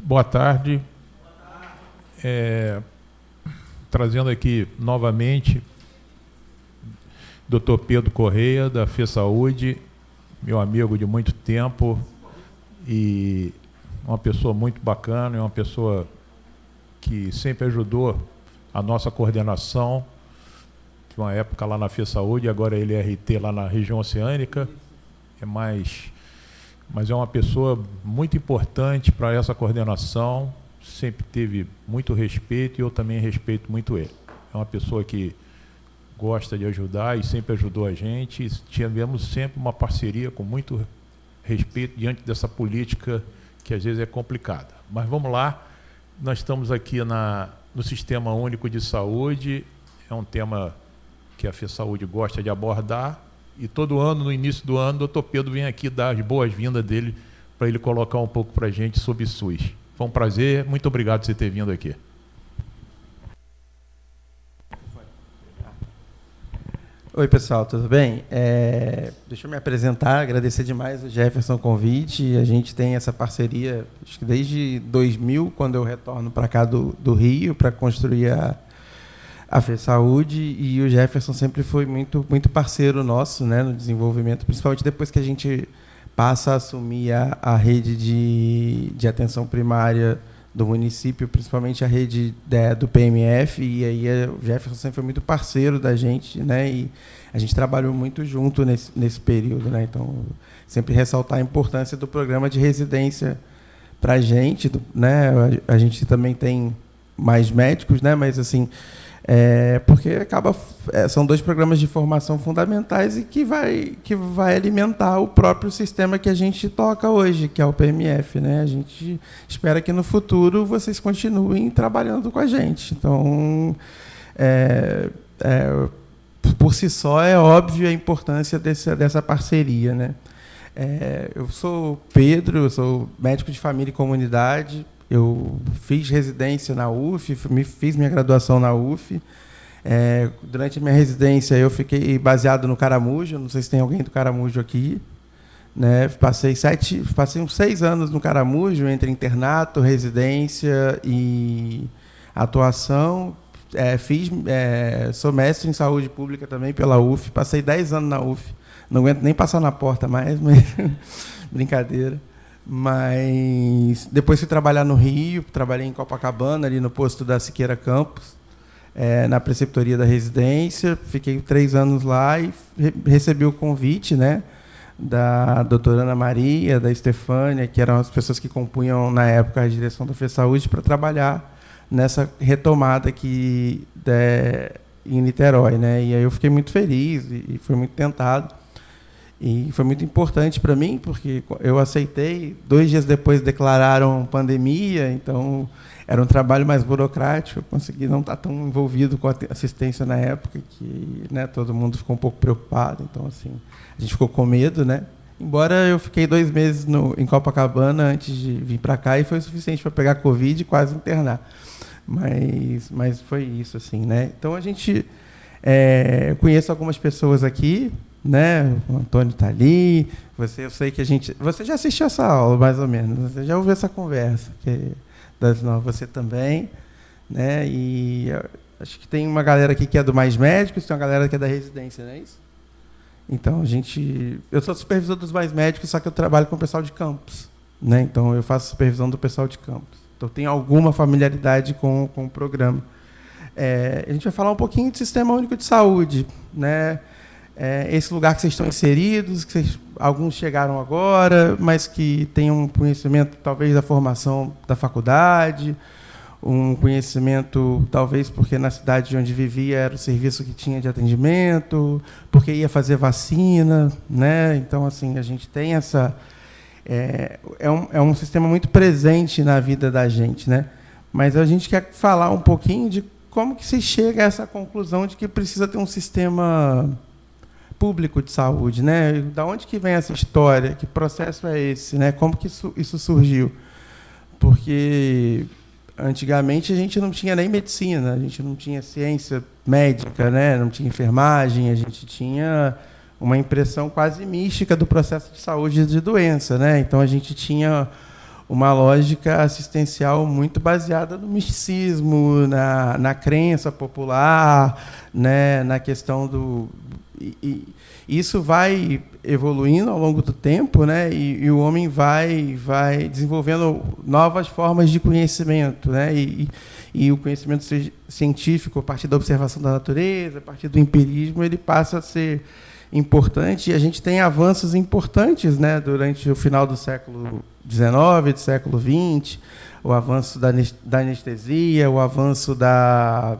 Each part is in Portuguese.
Boa tarde. Trazendo aqui novamente Dr. Pedro Correia, da FESaúde, meu amigo de muito tempo e uma pessoa muito bacana, uma pessoa que sempre ajudou a nossa coordenação, de uma época lá na FESaúde, agora ele é RT lá na região oceânica, mas é uma pessoa muito importante para essa coordenação, sempre teve muito respeito e eu também respeito muito ele. É uma pessoa que gosta de ajudar e sempre ajudou a gente. E tivemos sempre uma parceria com muito respeito diante dessa política que às vezes é complicada. Mas vamos lá, nós estamos aqui no Sistema Único de Saúde, é um tema que a FESaúde gosta de abordar e todo ano, no início do ano, o Dr. Pedro vem aqui dar as boas-vindas dele para ele colocar um pouco para a gente sobre SUS. Foi um prazer, muito obrigado por você ter vindo aqui. Oi, pessoal, tudo bem? Deixa eu me apresentar, agradecer demais o Jefferson o convite. A gente tem essa parceria, acho que desde 2000, quando eu retorno para cá do Rio, para construir a FESaúde, e o Jefferson sempre foi muito, muito parceiro nosso, né, no desenvolvimento, principalmente depois que a gente passa a assumir a rede de atenção primária do município, principalmente a rede do PMF, e aí o Jefferson sempre foi muito parceiro da gente, né, e a gente trabalhou muito junto nesse período, né, então sempre ressaltar a importância do programa de residência para a gente, né, a gente também tem mais médicos, né, mas assim, porque são dois programas de formação fundamentais e que vai alimentar o próprio sistema que a gente toca hoje, que é o PMF, né? A gente espera que no futuro vocês continuem trabalhando com a gente. Então, por si só, é óbvio a importância dessa parceria, né? Eu sou Pedro, eu sou médico de família e comunidade. Eu fiz residência na UF, fiz minha graduação na UF. Durante a minha residência, eu fiquei baseado no Caramujo. Não sei se tem alguém do Caramujo aqui. Né? Passei uns 6 anos no Caramujo, entre internato, residência e atuação. Sou mestre em saúde pública também pela UF. Passei 10 anos na UF. Não aguento nem passar na porta mais, mas brincadeira. Mas depois fui trabalhar no Rio, trabalhei em Copacabana, ali no posto da Siqueira Campos, na preceptoria da residência. Fiquei 3 anos lá e recebi o convite, né, da doutora Ana Maria, da Estefânia, que eram as pessoas que compunham, na época, a direção da FESaúde, para trabalhar nessa retomada aqui em Niterói, né? E aí eu fiquei muito feliz e fui muito tentado. E foi muito importante para mim, porque eu aceitei, 2 dias depois declararam pandemia, então era um trabalho mais burocrático, eu consegui não estar tão envolvido com a assistência na época, que, né, todo mundo ficou um pouco preocupado, então assim, a gente ficou com medo, né? Embora eu fiquei 2 meses em Copacabana antes de vir para cá, e foi o suficiente para pegar Covid e quase internar. Mas foi isso, assim, né? Então a gente conheço algumas pessoas aqui, né? O Antônio está ali. Eu sei que você já assistiu essa aula, mais ou menos. Você já ouviu essa conversa? Você também, né? E acho que tem uma galera aqui que é do Mais Médicos, tem uma galera que é da residência, não é isso? Então eu sou supervisor dos Mais Médicos, só que eu trabalho com o pessoal de campus, né? Então eu faço supervisão do pessoal de campus. Então tenho alguma familiaridade com o programa. A gente vai falar um pouquinho de Sistema Único de Saúde, né? Esse lugar que vocês estão inseridos, alguns chegaram agora, mas que têm um conhecimento, talvez, da formação da faculdade, um conhecimento, talvez, porque na cidade onde vivia era o serviço que tinha de atendimento, porque ia fazer vacina, né? Então, assim, a gente tem essa... É um sistema muito presente na vida da gente, né? Mas a gente quer falar um pouquinho de como que se chega a essa conclusão de que precisa ter um sistema público de saúde, né? Da onde que vem essa história? Que processo é esse, né? Como que isso surgiu? Porque antigamente a gente não tinha nem medicina, a gente não tinha ciência médica, né? Não tinha enfermagem, a gente tinha uma impressão quase mística do processo de saúde e de doença, né? Então a gente tinha uma lógica assistencial muito baseada no misticismo, na crença popular, né, na questão do... Isso vai evoluindo ao longo do tempo, né, e o homem vai desenvolvendo novas formas de conhecimento, né, e o conhecimento científico, a partir da observação da natureza, a partir do empirismo, ele passa a ser importante, e a gente tem avanços importantes, né, durante o final do século XIX, do século XX, o avanço da anestesia, o avanço da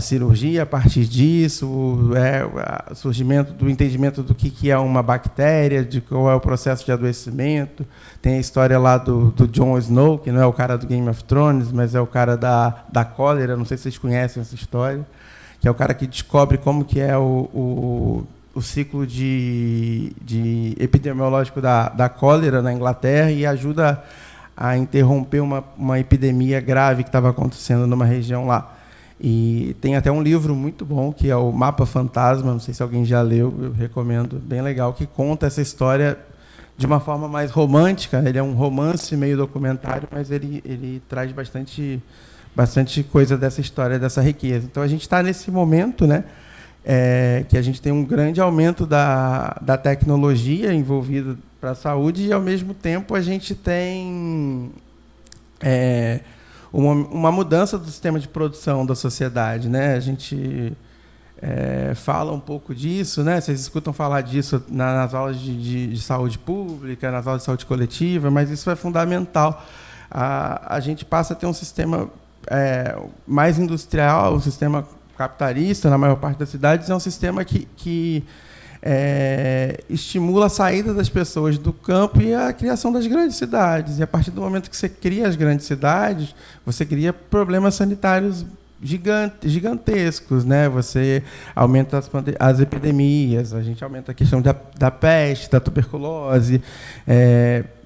cirurgia a partir disso, o surgimento do entendimento do que é uma bactéria, de qual é o processo de adoecimento. Tem a história lá do Jon Snow, que não é o cara do Game of Thrones, mas é o cara da cólera, não sei se vocês conhecem essa história, que é o cara que descobre como que é o ciclo de epidemiológico da cólera na Inglaterra e ajuda a interromper uma epidemia grave que estava acontecendo numa região lá. E tem até um livro muito bom, que é o Mapa Fantasma, não sei se alguém já leu, eu recomendo, bem legal, que conta essa história de uma forma mais romântica. Ele é um romance meio documentário, mas ele traz bastante coisa dessa história, dessa riqueza. Então, a gente está nesse momento, né, que a gente tem um grande aumento da tecnologia envolvida para a saúde e, ao mesmo tempo, a gente tem uma mudança do sistema de produção da sociedade, né? A gente fala um pouco disso, né? Vocês escutam falar disso nas aulas de saúde pública, nas aulas de saúde coletiva, mas isso é fundamental. A gente passa a ter um sistema mais industrial, um sistema capitalista, na maior parte das cidades, é um sistema que estimula a saída das pessoas do campo e a criação das grandes cidades. E, a partir do momento que você cria as grandes cidades, você cria problemas sanitários gigantescos, né? Você aumenta as epidemias, a gente aumenta a questão da peste, da tuberculose,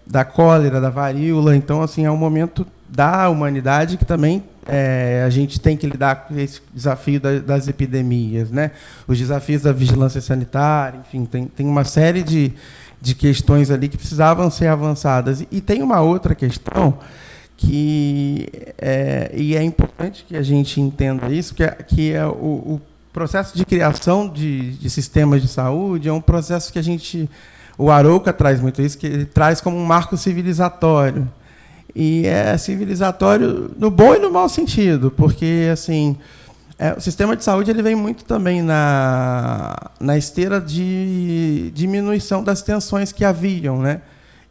da cólera, da varíola. Então, assim, é um momento da humanidade que também a gente tem que lidar com esse desafio das epidemias, né? Os desafios da vigilância sanitária, enfim, tem uma série de questões ali que precisavam ser avançadas. E tem uma outra questão e é importante que a gente entenda isso, que é o processo de criação de sistemas de saúde, é um processo que o Arouca traz muito isso, que ele traz como um marco civilizatório. E é civilizatório no bom e no mau sentido, porque assim, o sistema de saúde ele vem muito também na esteira de diminuição das tensões que haviam, né?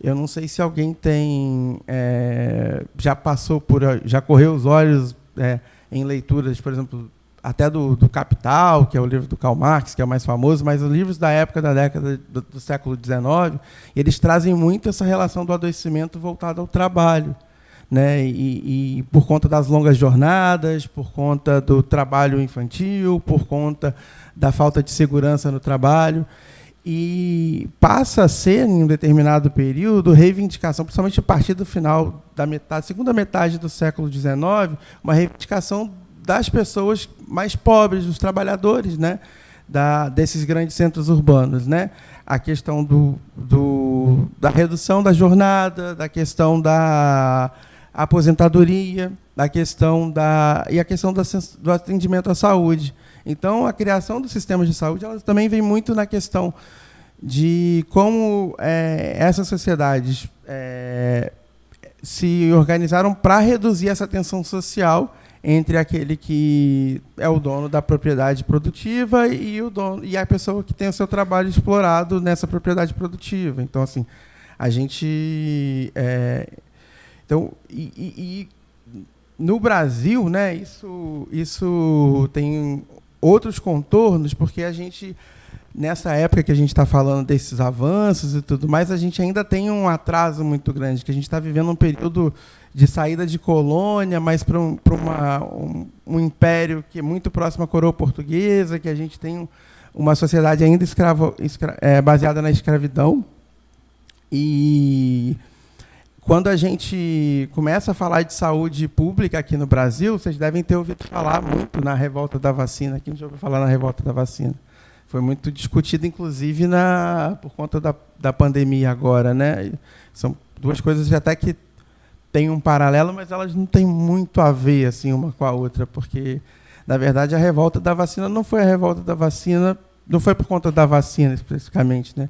Eu não sei se alguém já correu os olhos em leituras, por exemplo, até do Capital, que é o livro do Karl Marx, que é o mais famoso, mas os livros da década do século XIX, eles trazem muito essa relação do adoecimento voltado ao trabalho, né? E por conta das longas jornadas, por conta do trabalho infantil, por conta da falta de segurança no trabalho. E passa a ser, em um determinado período, reivindicação, principalmente a partir do final segunda metade do século XIX, uma reivindicação das pessoas mais pobres, dos trabalhadores, né, desses grandes centros urbanos, né? A questão da redução da jornada, da questão da aposentadoria, a questão do atendimento à saúde. Então, a criação dos sistemas de saúde ela também vem muito na questão de como essas sociedades se organizaram para reduzir essa tensão social entre aquele que é o dono da propriedade produtiva e a pessoa que tem o seu trabalho explorado nessa propriedade produtiva. Então, assim, a gente... no Brasil, né, isso tem outros contornos, porque a gente, nessa época que a gente está falando desses avanços e tudo mais, a gente ainda tem um atraso muito grande, que a gente está vivendo um período de saída de colônia, mas para um império que é muito próximo à coroa portuguesa, que a gente tem uma sociedade ainda baseada na escravidão. E quando a gente começa a falar de saúde pública aqui no Brasil, vocês devem ter ouvido falar muito na revolta da vacina. Quem já ouviu falar na revolta da vacina? Foi muito discutido, inclusive, por conta da pandemia agora, né? duas coisas até que têm um paralelo, mas elas não têm muito a ver assim, uma com a outra, porque, na verdade, a revolta da vacina não foi a revolta da vacina, não foi por conta da vacina, especificamente, né?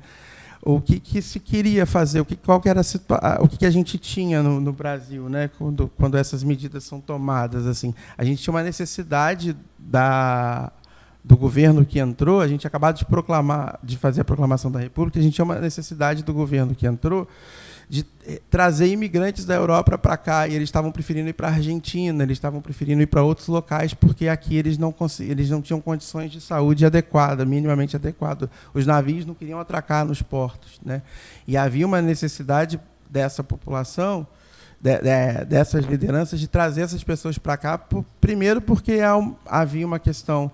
O que se queria fazer, qual que era o que a gente tinha no Brasil, né? Quando essas medidas são tomadas, assim, a gente tinha uma necessidade do governo que entrou, a gente acabou de fazer a proclamação da República, a gente tinha uma necessidade do governo que entrou de trazer imigrantes da Europa para cá, e eles estavam preferindo ir para a Argentina, eles estavam preferindo ir para outros locais, porque aqui eles não tinham condições de saúde adequada, minimamente adequada. Os navios não queriam atracar nos portos, né? E havia uma necessidade dessa população, dessas lideranças, de trazer essas pessoas para cá, primeiro porque havia uma questão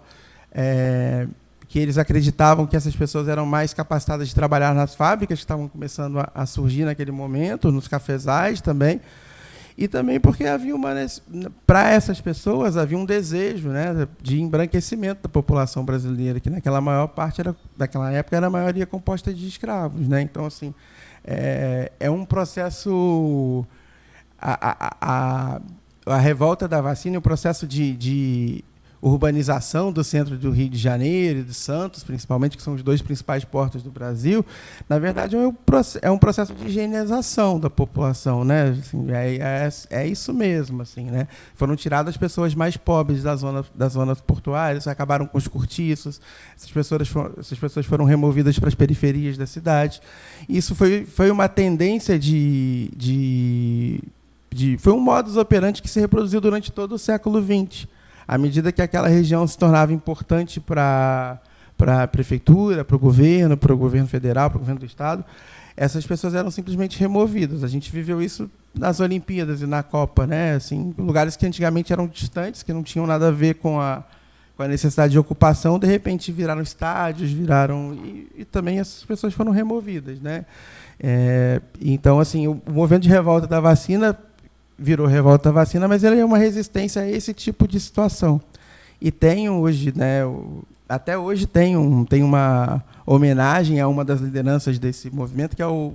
que eles acreditavam que essas pessoas eram mais capacitadas de trabalhar nas fábricas que estavam começando a surgir naquele momento, nos cafezais também, e também porque para essas pessoas havia um desejo, né, de embranquecimento da população brasileira, que naquela época era a maioria composta de escravos, né? Então, assim, é um processo, a revolta da vacina, o processo de urbanização do centro do Rio de Janeiro e de Santos, principalmente, que são os dois principais portos do Brasil, na verdade é um processo de higienização da população, né? Assim, é isso mesmo, assim, né? Foram tiradas as pessoas mais pobres das zonas portuárias, acabaram com os cortiços, essas pessoas foram removidas para as periferias da cidade. Isso foi uma tendência foi um modus operandi que se reproduziu durante todo o século XX. À medida que aquela região se tornava importante para a prefeitura, para o governo federal, para o governo do Estado, essas pessoas eram simplesmente removidas. A gente viveu isso nas Olimpíadas e na Copa, né? Assim, lugares que antigamente eram distantes, que não tinham nada a ver com a necessidade de ocupação, de repente viraram estádios, e também essas pessoas foram removidas, né? Então, assim, o movimento de revolta da vacina virou revolta da vacina, mas ele é uma resistência a esse tipo de situação. E tem hoje, né, até hoje tem uma homenagem a uma das lideranças desse movimento, que é o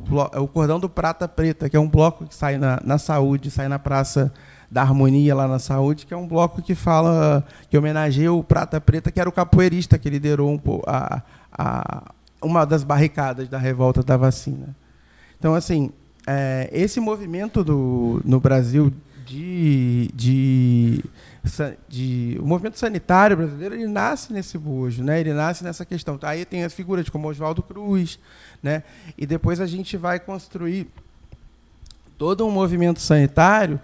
Cordão do Prata Preta, que é um bloco que sai na Saúde, sai na Praça da Harmonia, lá na Saúde, que é um bloco que homenageia o Prata Preta, que era o capoeirista que liderou uma das barricadas da revolta da vacina. Então, assim, esse movimento no Brasil o movimento sanitário brasileiro, ele nasce nesse bojo, né? Ele nasce nessa questão. Aí tem as figuras como Oswaldo Cruz, né? E depois a gente vai construir todo um movimento sanitário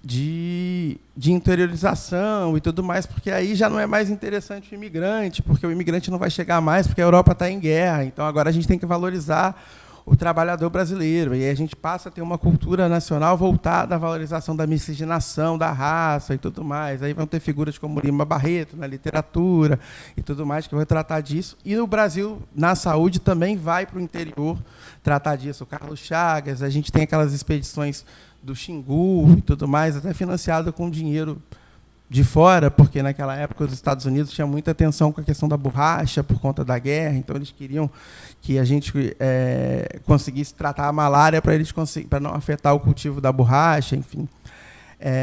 de interiorização e tudo mais, porque aí já não é mais interessante o imigrante, porque o imigrante não vai chegar mais, porque a Europa está em guerra. Então agora a gente tem que valorizar o trabalhador brasileiro, e aí a gente passa a ter uma cultura nacional voltada à valorização da miscigenação, da raça e tudo mais. Aí vão ter figuras como Lima Barreto na literatura e tudo mais, que vão tratar disso. E o Brasil, na saúde, também vai para o interior tratar disso. O Carlos Chagas, a gente tem aquelas expedições do Xingu e tudo mais, até financiado com dinheiro de fora, porque naquela época os Estados Unidos tinham muita atenção com a questão da borracha por conta da guerra, então eles queriam que a gente conseguisse tratar a malária para não afetar o cultivo da borracha, enfim.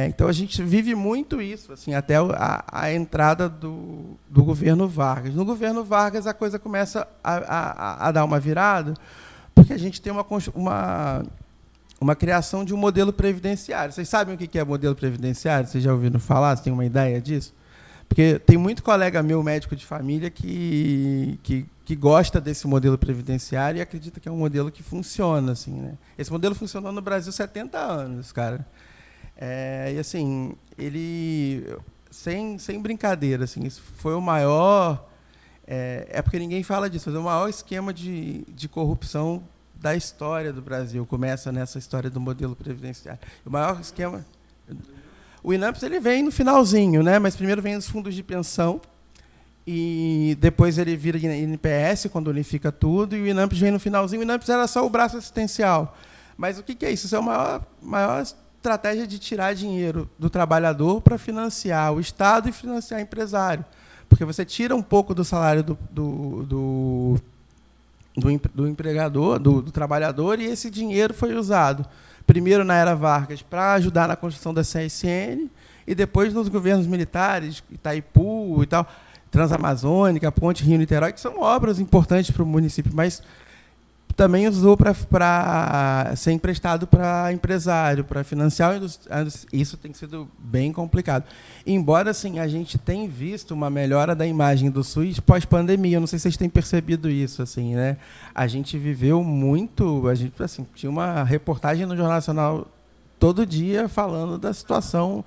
Então a gente vive muito isso, assim, até a entrada do governo Vargas. No governo Vargas a coisa começa a dar uma virada, porque a gente tem uma criação de um modelo previdenciário. Vocês sabem o que é modelo previdenciário? Vocês já ouviram falar? Vocês têm uma ideia disso? Porque tem muito colega meu, médico de família, que gosta desse modelo previdenciário e acredita que é um modelo que funciona, assim, né? Esse modelo funcionou no Brasil 70 anos, cara. E assim, ele, sem brincadeira, assim, isso foi o maior... porque ninguém fala disso, mas é o maior esquema de corrupção da história do Brasil. Começa nessa história do modelo previdenciário. O maior esquema... O INAMPS ele vem no finalzinho, né? Mas primeiro vem os fundos de pensão, e depois ele vira INPS, quando unifica tudo, e o INAMPS vem no finalzinho. O INAMPS era só o braço assistencial. Mas o que é isso? Isso é a maior estratégia de tirar dinheiro do trabalhador para financiar o Estado e financiar o empresário. Porque você tira um pouco do salário do empregador, do trabalhador, e esse dinheiro foi usado primeiro na era Vargas para ajudar na construção da CSN e depois nos governos militares, Itaipu e tal, Transamazônica, Ponte Rio-Niterói, que são obras importantes para o município, mas também usou para ser emprestado para empresário, para financiar. Isso tem sido bem complicado. Embora assim, a gente tenha visto uma melhora da imagem do SUS pós-pandemia, eu não sei se vocês têm percebido isso. Assim, né? A gente viveu muito, a gente assim, tinha uma reportagem no Jornal Nacional todo dia falando da situação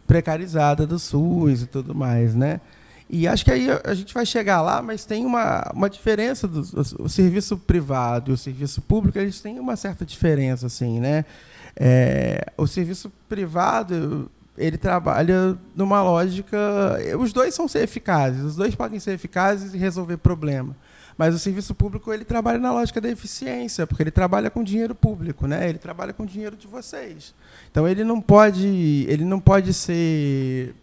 precarizada do SUS e tudo mais, né? E acho que aí a gente vai chegar lá, mas tem uma diferença. O serviço privado e o serviço público, eles têm uma certa diferença. Assim, né? O serviço privado, ele trabalha numa lógica... Os dois são eficazes, os dois podem ser eficazes e resolver problema. Mas o serviço público, ele trabalha na lógica da eficiência, porque ele trabalha com dinheiro público, né? Ele trabalha com dinheiro de vocês. Então, ele não pode ser...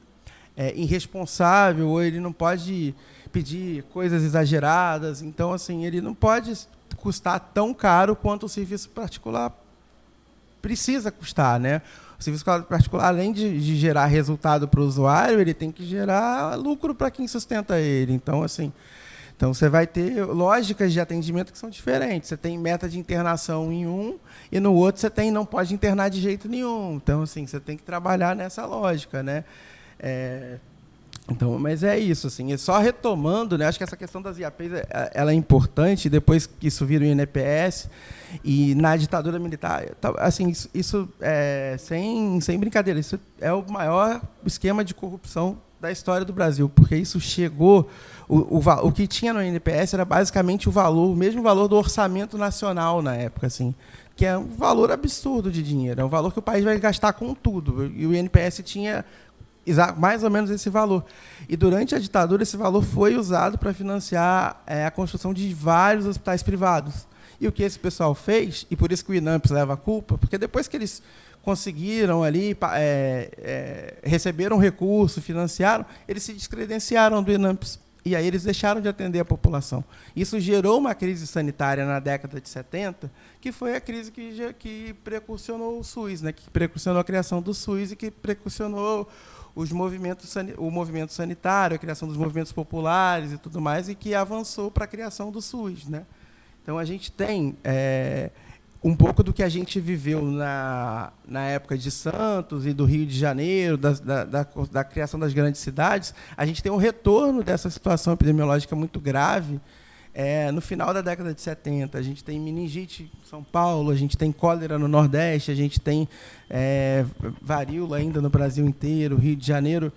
irresponsável, ou ele não pode pedir coisas exageradas. Então, assim, ele não pode custar tão caro quanto o serviço particular precisa custar, né? O serviço particular, além de gerar resultado para o usuário, ele tem que gerar lucro para quem sustenta ele. Então, assim, você vai ter lógicas de atendimento que são diferentes. Você tem meta de internação em um, e no outro você não pode internar de jeito nenhum. Então, assim, você tem que trabalhar nessa lógica, né? Então, mas é isso, assim, só retomando, né, acho que essa questão das IAPs ela é importante, depois que isso vira o INPS, e na ditadura militar, assim, isso sem brincadeira, isso é o maior esquema de corrupção da história do Brasil, porque isso chegou, o que tinha no INPS era basicamente o mesmo valor do orçamento nacional na época, assim, que é um valor absurdo de dinheiro, é um valor que o país vai gastar com tudo, e o INPS tinha mais ou menos esse valor. E durante a ditadura, esse valor foi usado para financiar a construção de vários hospitais privados. E o que esse pessoal fez, e por isso que o INAMPS leva a culpa, porque depois que eles conseguiram ali, receberam recurso, financiaram, eles se descredenciaram do INAMPS. E aí eles deixaram de atender a população. Isso gerou uma crise sanitária na década de 70, que foi a crise que precursionou o SUS, né? Que precursionou a criação do SUS e que precursionou o movimento sanitário, a criação dos movimentos populares e tudo mais, e que avançou para a criação do SUS, né? Então, a gente tem um pouco do que a gente viveu na época de Santos e do Rio de Janeiro, da criação das grandes cidades. A gente tem um retorno dessa situação epidemiológica muito grave no final da década de 70. A gente tem meningite em São Paulo, a gente tem cólera no Nordeste, a gente tem varíola ainda no Brasil inteiro, Rio de Janeiro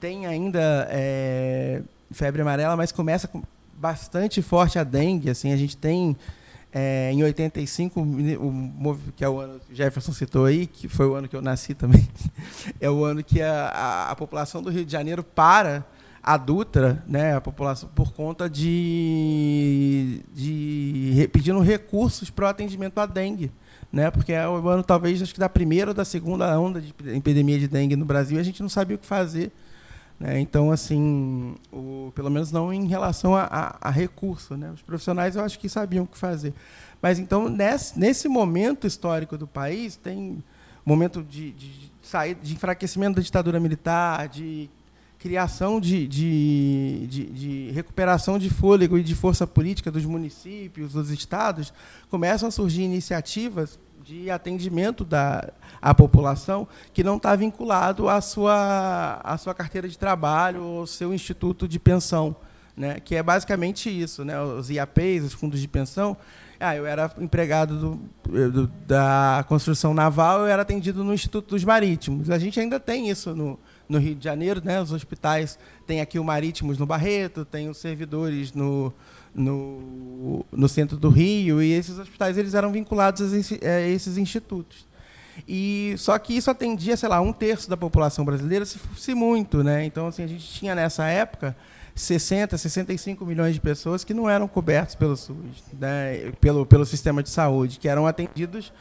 tem ainda febre amarela, mas começa com bastante forte a dengue. Assim, a gente tem... em 85, que é o ano que o Jefferson citou aí, que foi o ano que eu nasci também, é o ano que a população do Rio de Janeiro para a Dutra, né, a população, por conta de pedindo recursos para o atendimento à dengue, né, porque é o ano, talvez, acho que da primeira ou da segunda onda de epidemia de dengue no Brasil, e a gente não sabia o que fazer. Então, assim, pelo menos não em relação a recurso, né? Os profissionais, eu acho que sabiam o que fazer. Mas, então, nesse momento histórico do país, tem momento de saída, de enfraquecimento da ditadura militar, de criação de recuperação de fôlego e de força política dos municípios, dos estados. Começam a surgir iniciativas de atendimento à população que não está vinculado à sua carteira de trabalho ou ao seu instituto de pensão, né? Que é basicamente isso, né? Os IAPs, os fundos de pensão. Eu era empregado da construção naval, eu era atendido no Instituto dos Marítimos. A gente ainda tem isso no Rio de Janeiro, né? Os hospitais, tem aqui o Marítimos no Barreto, tem os servidores no centro do Rio, e esses hospitais eles eram vinculados a esses institutos. Só que isso atendia, sei lá, 1/3 da população brasileira, se muito, né? Então, assim, a gente tinha, nessa época, 65 milhões de pessoas que não eram cobertos pelo SUS, né? pelo sistema de saúde, que eram atendidos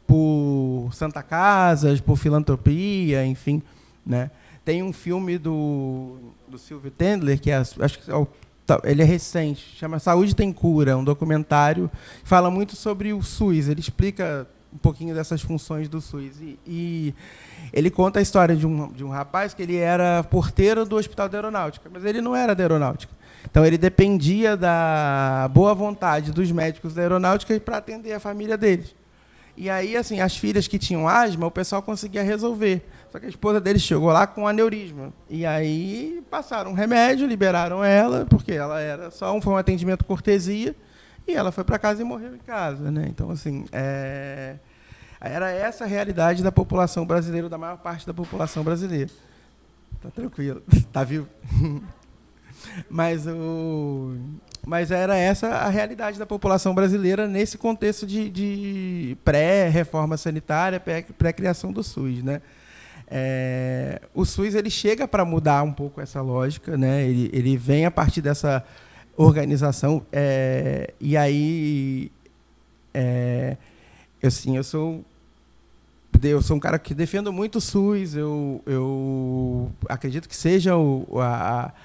por Santa Casas, por filantropia, enfim, né? Tem um filme do Silvio Tendler, que acho que é ele é recente, chama Saúde Tem Cura, um documentário que fala muito sobre o SUS. Ele explica um pouquinho dessas funções do SUS. E ele conta a história de um rapaz que ele era porteiro do Hospital da Aeronáutica, mas ele não era da Aeronáutica. Então, ele dependia da boa vontade dos médicos da Aeronáutica para atender a família deles. E aí, assim, as filhas que tinham asma, o pessoal conseguia resolver. Só que a esposa dele chegou lá com aneurisma. E aí passaram um remédio, liberaram ela, porque ela era foi um atendimento cortesia, e ela foi para casa e morreu em casa, né? Então, assim, era essa a realidade da população brasileira, da maior parte da população brasileira. Tá tranquilo, tá vivo? Mas era essa a realidade da população brasileira nesse contexto de pré-reforma sanitária, pré-criação do SUS, né? O SUS ele chega para mudar um pouco essa lógica, né? Ele vem a partir dessa organização, e aí eu sou um cara que defendo muito o SUS. Eu acredito que seja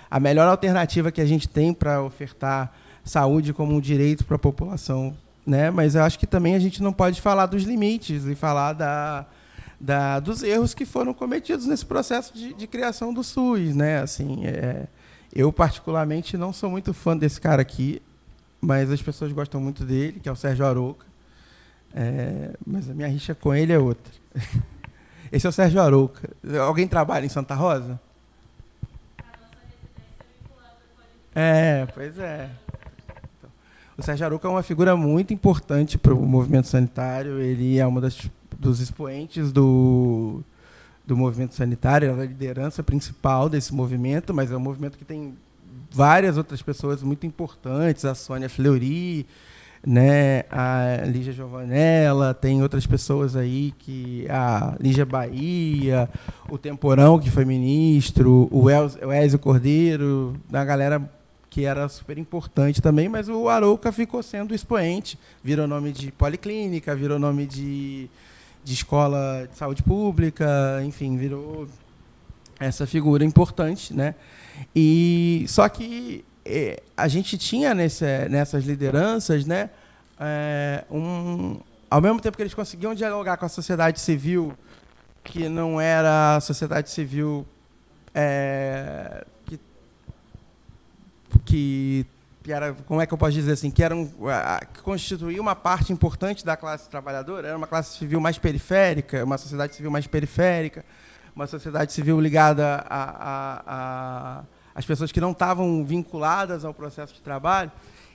a melhor alternativa que a gente tem para ofertar saúde como um direito para a população, né? Mas eu acho que também a gente não pode falar dos limites e falar dos erros que foram cometidos nesse processo de criação do SUS, né? Assim, eu particularmente não sou muito fã desse cara aqui, mas as pessoas gostam muito dele, que é o Sérgio Arouca. Mas a minha rixa com ele é outra. Esse é o Sérgio Arouca. Alguém trabalha em Santa Rosa? Pois é. Então, o Sérgio Arouca é uma figura muito importante para o movimento sanitário. Ele é um dos expoentes do movimento sanitário, é a liderança principal desse movimento, mas é um movimento que tem várias outras pessoas muito importantes, a Sônia Fleury, né, a Lígia Giovanella, tem outras pessoas aí, a Lígia Bahia, o Temporão, que foi ministro, o Ézio Cordeiro, da galera que era super importante também, mas o Arouca ficou sendo expoente, virou nome de policlínica, virou nome de escola de saúde pública, enfim, virou essa figura importante, né? E só que a gente tinha nessas lideranças, né, ao mesmo tempo que eles conseguiam dialogar com a sociedade civil, que não era a sociedade civil que era, como é que eu posso dizer assim, que constituía uma parte importante da classe trabalhadora, era uma classe civil mais periférica, uma sociedade civil mais periférica, uma sociedade civil ligada às pessoas que não estavam vinculadas ao processo de trabalho.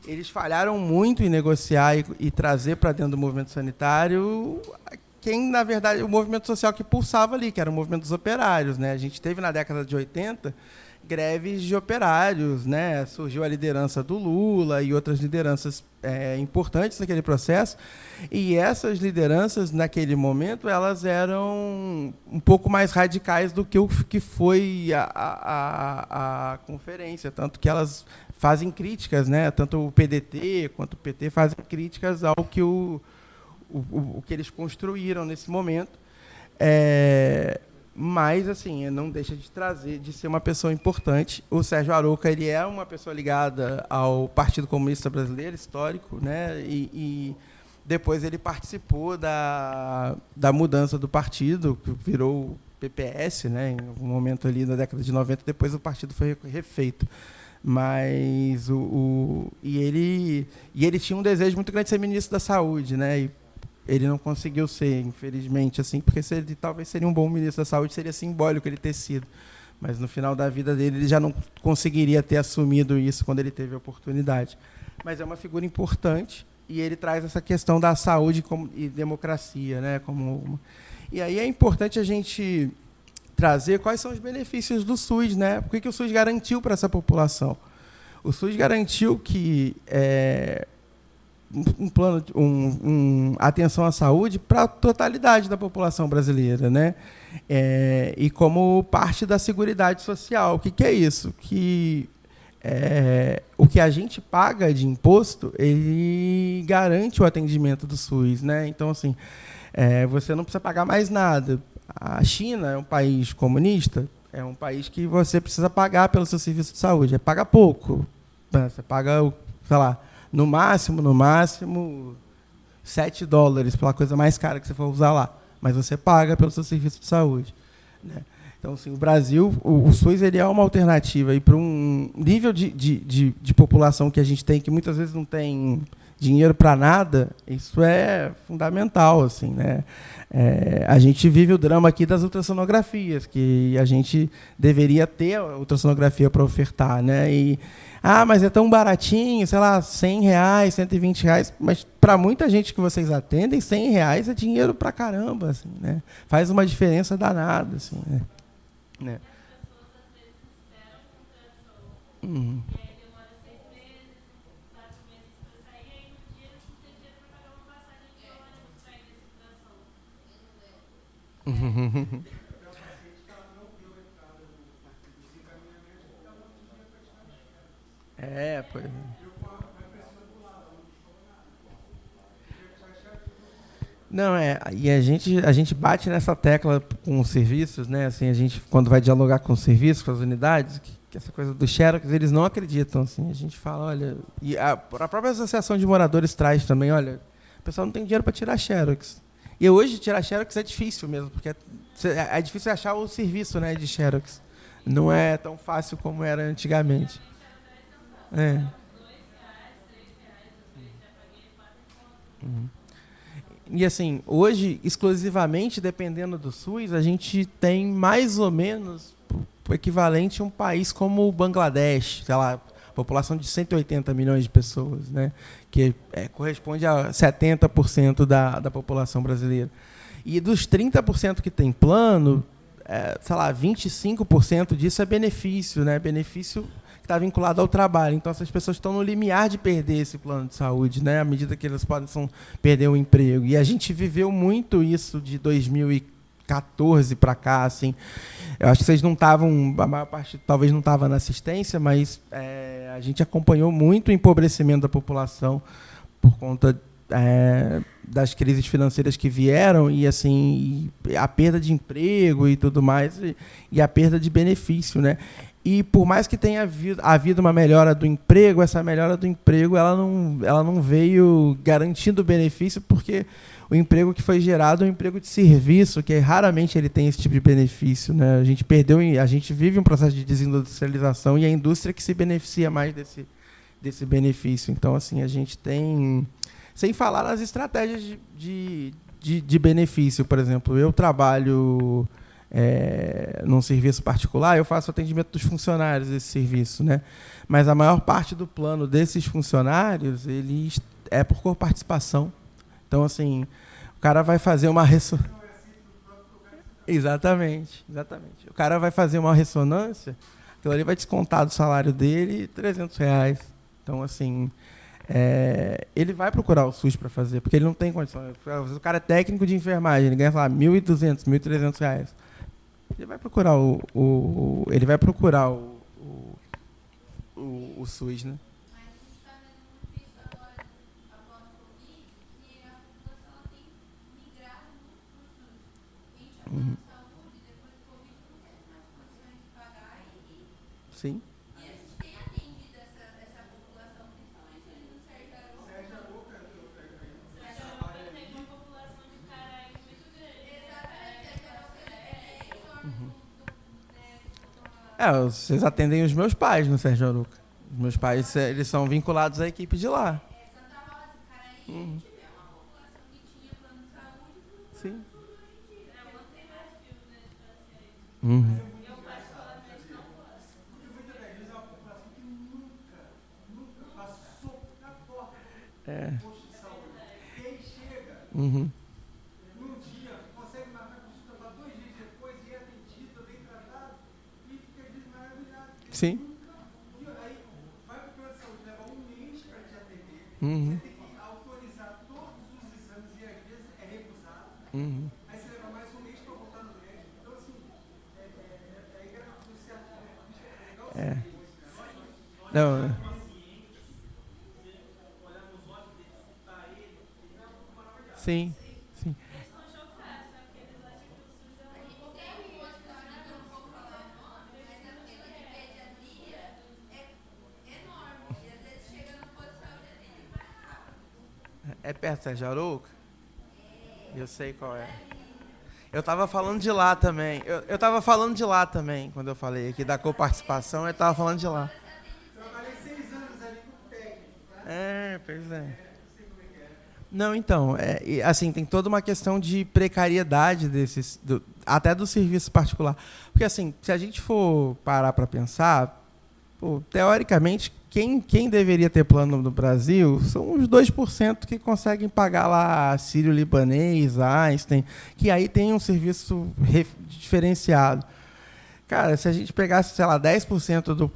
Eles falharam muito em negociar e trazer para dentro do movimento sanitário quem, na verdade, o movimento social que pulsava ali, que era o movimento dos operários, né? A gente teve, na década de 80, greves de operários, né? Surgiu a liderança do Lula e outras lideranças importantes naquele processo, e essas lideranças, naquele momento, elas eram um pouco mais radicais do que o que foi a conferência, tanto que elas fazem críticas, né? Tanto o PDT quanto o PT fazem críticas ao que o que eles construíram nesse momento. Mas, assim, não deixa de ser uma pessoa importante. O Sérgio Arouca, ele é uma pessoa ligada ao Partido Comunista Brasileiro, histórico, né? E depois ele participou da mudança do partido, que virou o PPS, né? Em um momento ali na década de 90, depois o partido foi refeito. Mas ele tinha um desejo muito grande de ser ministro da Saúde, né? E ele não conseguiu ser, infelizmente, assim, porque talvez seria um bom ministro da Saúde, seria simbólico ele ter sido. Mas, no final da vida dele, ele já não conseguiria ter assumido isso quando ele teve a oportunidade. Mas é uma figura importante, e ele traz essa questão da saúde e democracia, né? E aí é importante a gente trazer quais são os benefícios do SUS, né? O que o SUS garantiu para essa população? O SUS garantiu que um plano, atenção à saúde para a totalidade da população brasileira, né? E como parte da Seguridade Social. O que é isso? O que a gente paga de imposto, ele garante o atendimento do SUS, né? Então, assim, você não precisa pagar mais nada. A China é um país comunista, é um país que você precisa pagar pelo seu serviço de saúde. Paga pouco, Você paga, sei lá, no máximo, $7 pela coisa mais cara que você for usar lá. Mas você paga pelo seu serviço de saúde, né? Então, assim, o Brasil, o SUS ele é uma alternativa para um nível de população que a gente tem, que muitas vezes não tem dinheiro para nada. Isso é fundamental, assim, né? A gente vive o drama aqui das ultrassonografias, que a gente deveria ter a ultrassonografia para ofertar, né? Mas é tão baratinho, sei lá, R$100, R$120, mas para muita gente que vocês atendem, R$100 é dinheiro para caramba, assim, né? Faz uma diferença danada, assim, né? Né? As pessoas às vezes esperam um ultrassom, e aí demora 6 meses, 4 meses para sair, e aí no dia não tem dinheiro para pagar uma passagem de ônibus para ir nesse ultrassom. Pois é. Não, e a gente bate nessa tecla com os serviços, né? Assim, a gente, quando vai dialogar com os serviços, com as unidades, que essa coisa do Xerox, eles não acreditam, assim. A gente fala, olha... E a própria Associação de Moradores traz também, olha, o pessoal não tem dinheiro para tirar Xerox. E hoje, tirar Xerox é difícil mesmo, porque é difícil achar o serviço, né, de Xerox. Não é tão fácil como era antigamente. É. E assim, hoje, exclusivamente, dependendo do SUS, a gente tem mais ou menos o equivalente a um país como o Bangladesh, sei lá, população de 180 milhões de pessoas, né? Que corresponde a 70% da população brasileira. E dos 30% que tem plano, sei lá, 25% disso é benefício, né? Benefício que está vinculado ao trabalho. Então, essas pessoas estão no limiar de perder esse plano de saúde, né? À medida que elas podem perder o emprego. E a gente viveu muito isso de 2014 para cá, assim. Eu acho que vocês não estavam, a maior parte talvez não estava na assistência, mas a gente acompanhou muito o empobrecimento da população por conta das crises financeiras que vieram e assim a perda de emprego e tudo mais e a perda de benefício, né? E por mais que tenha havido uma melhora do emprego, essa melhora do emprego ela não veio garantindo benefício, porque o emprego que foi gerado é um emprego de serviço, que raramente ele tem esse tipo de benefício, né? A gente vive um processo de desindustrialização e a indústria que se beneficia mais desse benefício. Então, assim, a gente tem... Sem falar nas estratégias de benefício, por exemplo. Eu trabalho num serviço particular, eu faço atendimento dos funcionários desse serviço, né? Mas a maior parte do plano desses funcionários eles é por coparticipação. Então, assim, o cara vai fazer uma ressonância. Exatamente. O cara vai fazer uma ressonância, então ele vai descontar do salário dele R$300. Então, assim, ele vai procurar o SUS para fazer, porque ele não tem condição. O cara é técnico de enfermagem, ele ganha, sei lá, R$1.200, R$1.300. Ele vai procurar o SUS, né? Mas a gente está vendo muito isso agora, após o Covid, que a população tem migrado muito para o SUS. Quem tinha plano de saúde, depois do Covid, não teve mais condições de pagar Sim. e a gente tem atendido essa população, principalmente ali no Sérgio Aroca. Sérgio Aroca tem uma população de caralho muito grande. Exatamente, Sérgio Aroca é enorme. Vocês atendem os meus pais no Sérgio Aroca. Os meus pais, eles são vinculados à equipe de lá. Santa Rosa, Caraí, a gente vê uma população que tinha plano de saúde e Sim. ontem mais fio, né, de paciente. Uhum. Eu particularmente não gosto. Uhum. Sim. Uhum. Uhum. Não. Sim. Sim. Eles estão chocados, né, porque eles acham que o SUS é um pouco É perto de Sérgio Arouca? Eu sei qual é. Eu estava falando de lá também. Eu estava falando de lá também, quando eu falei aqui da coparticipação, eu estava falando de lá. Eu trabalhei 6 anos ali com técnico, tá? Pois é. Não, então, assim, tem toda uma questão de precariedade até do serviço particular. Porque, assim, se a gente for parar para pensar, pô, teoricamente, quem deveria ter plano no Brasil são os 2% que conseguem pagar lá Sírio-Libanês, Einstein, que aí tem um serviço diferenciado. Cara, se a gente pegasse, sei lá, 10% do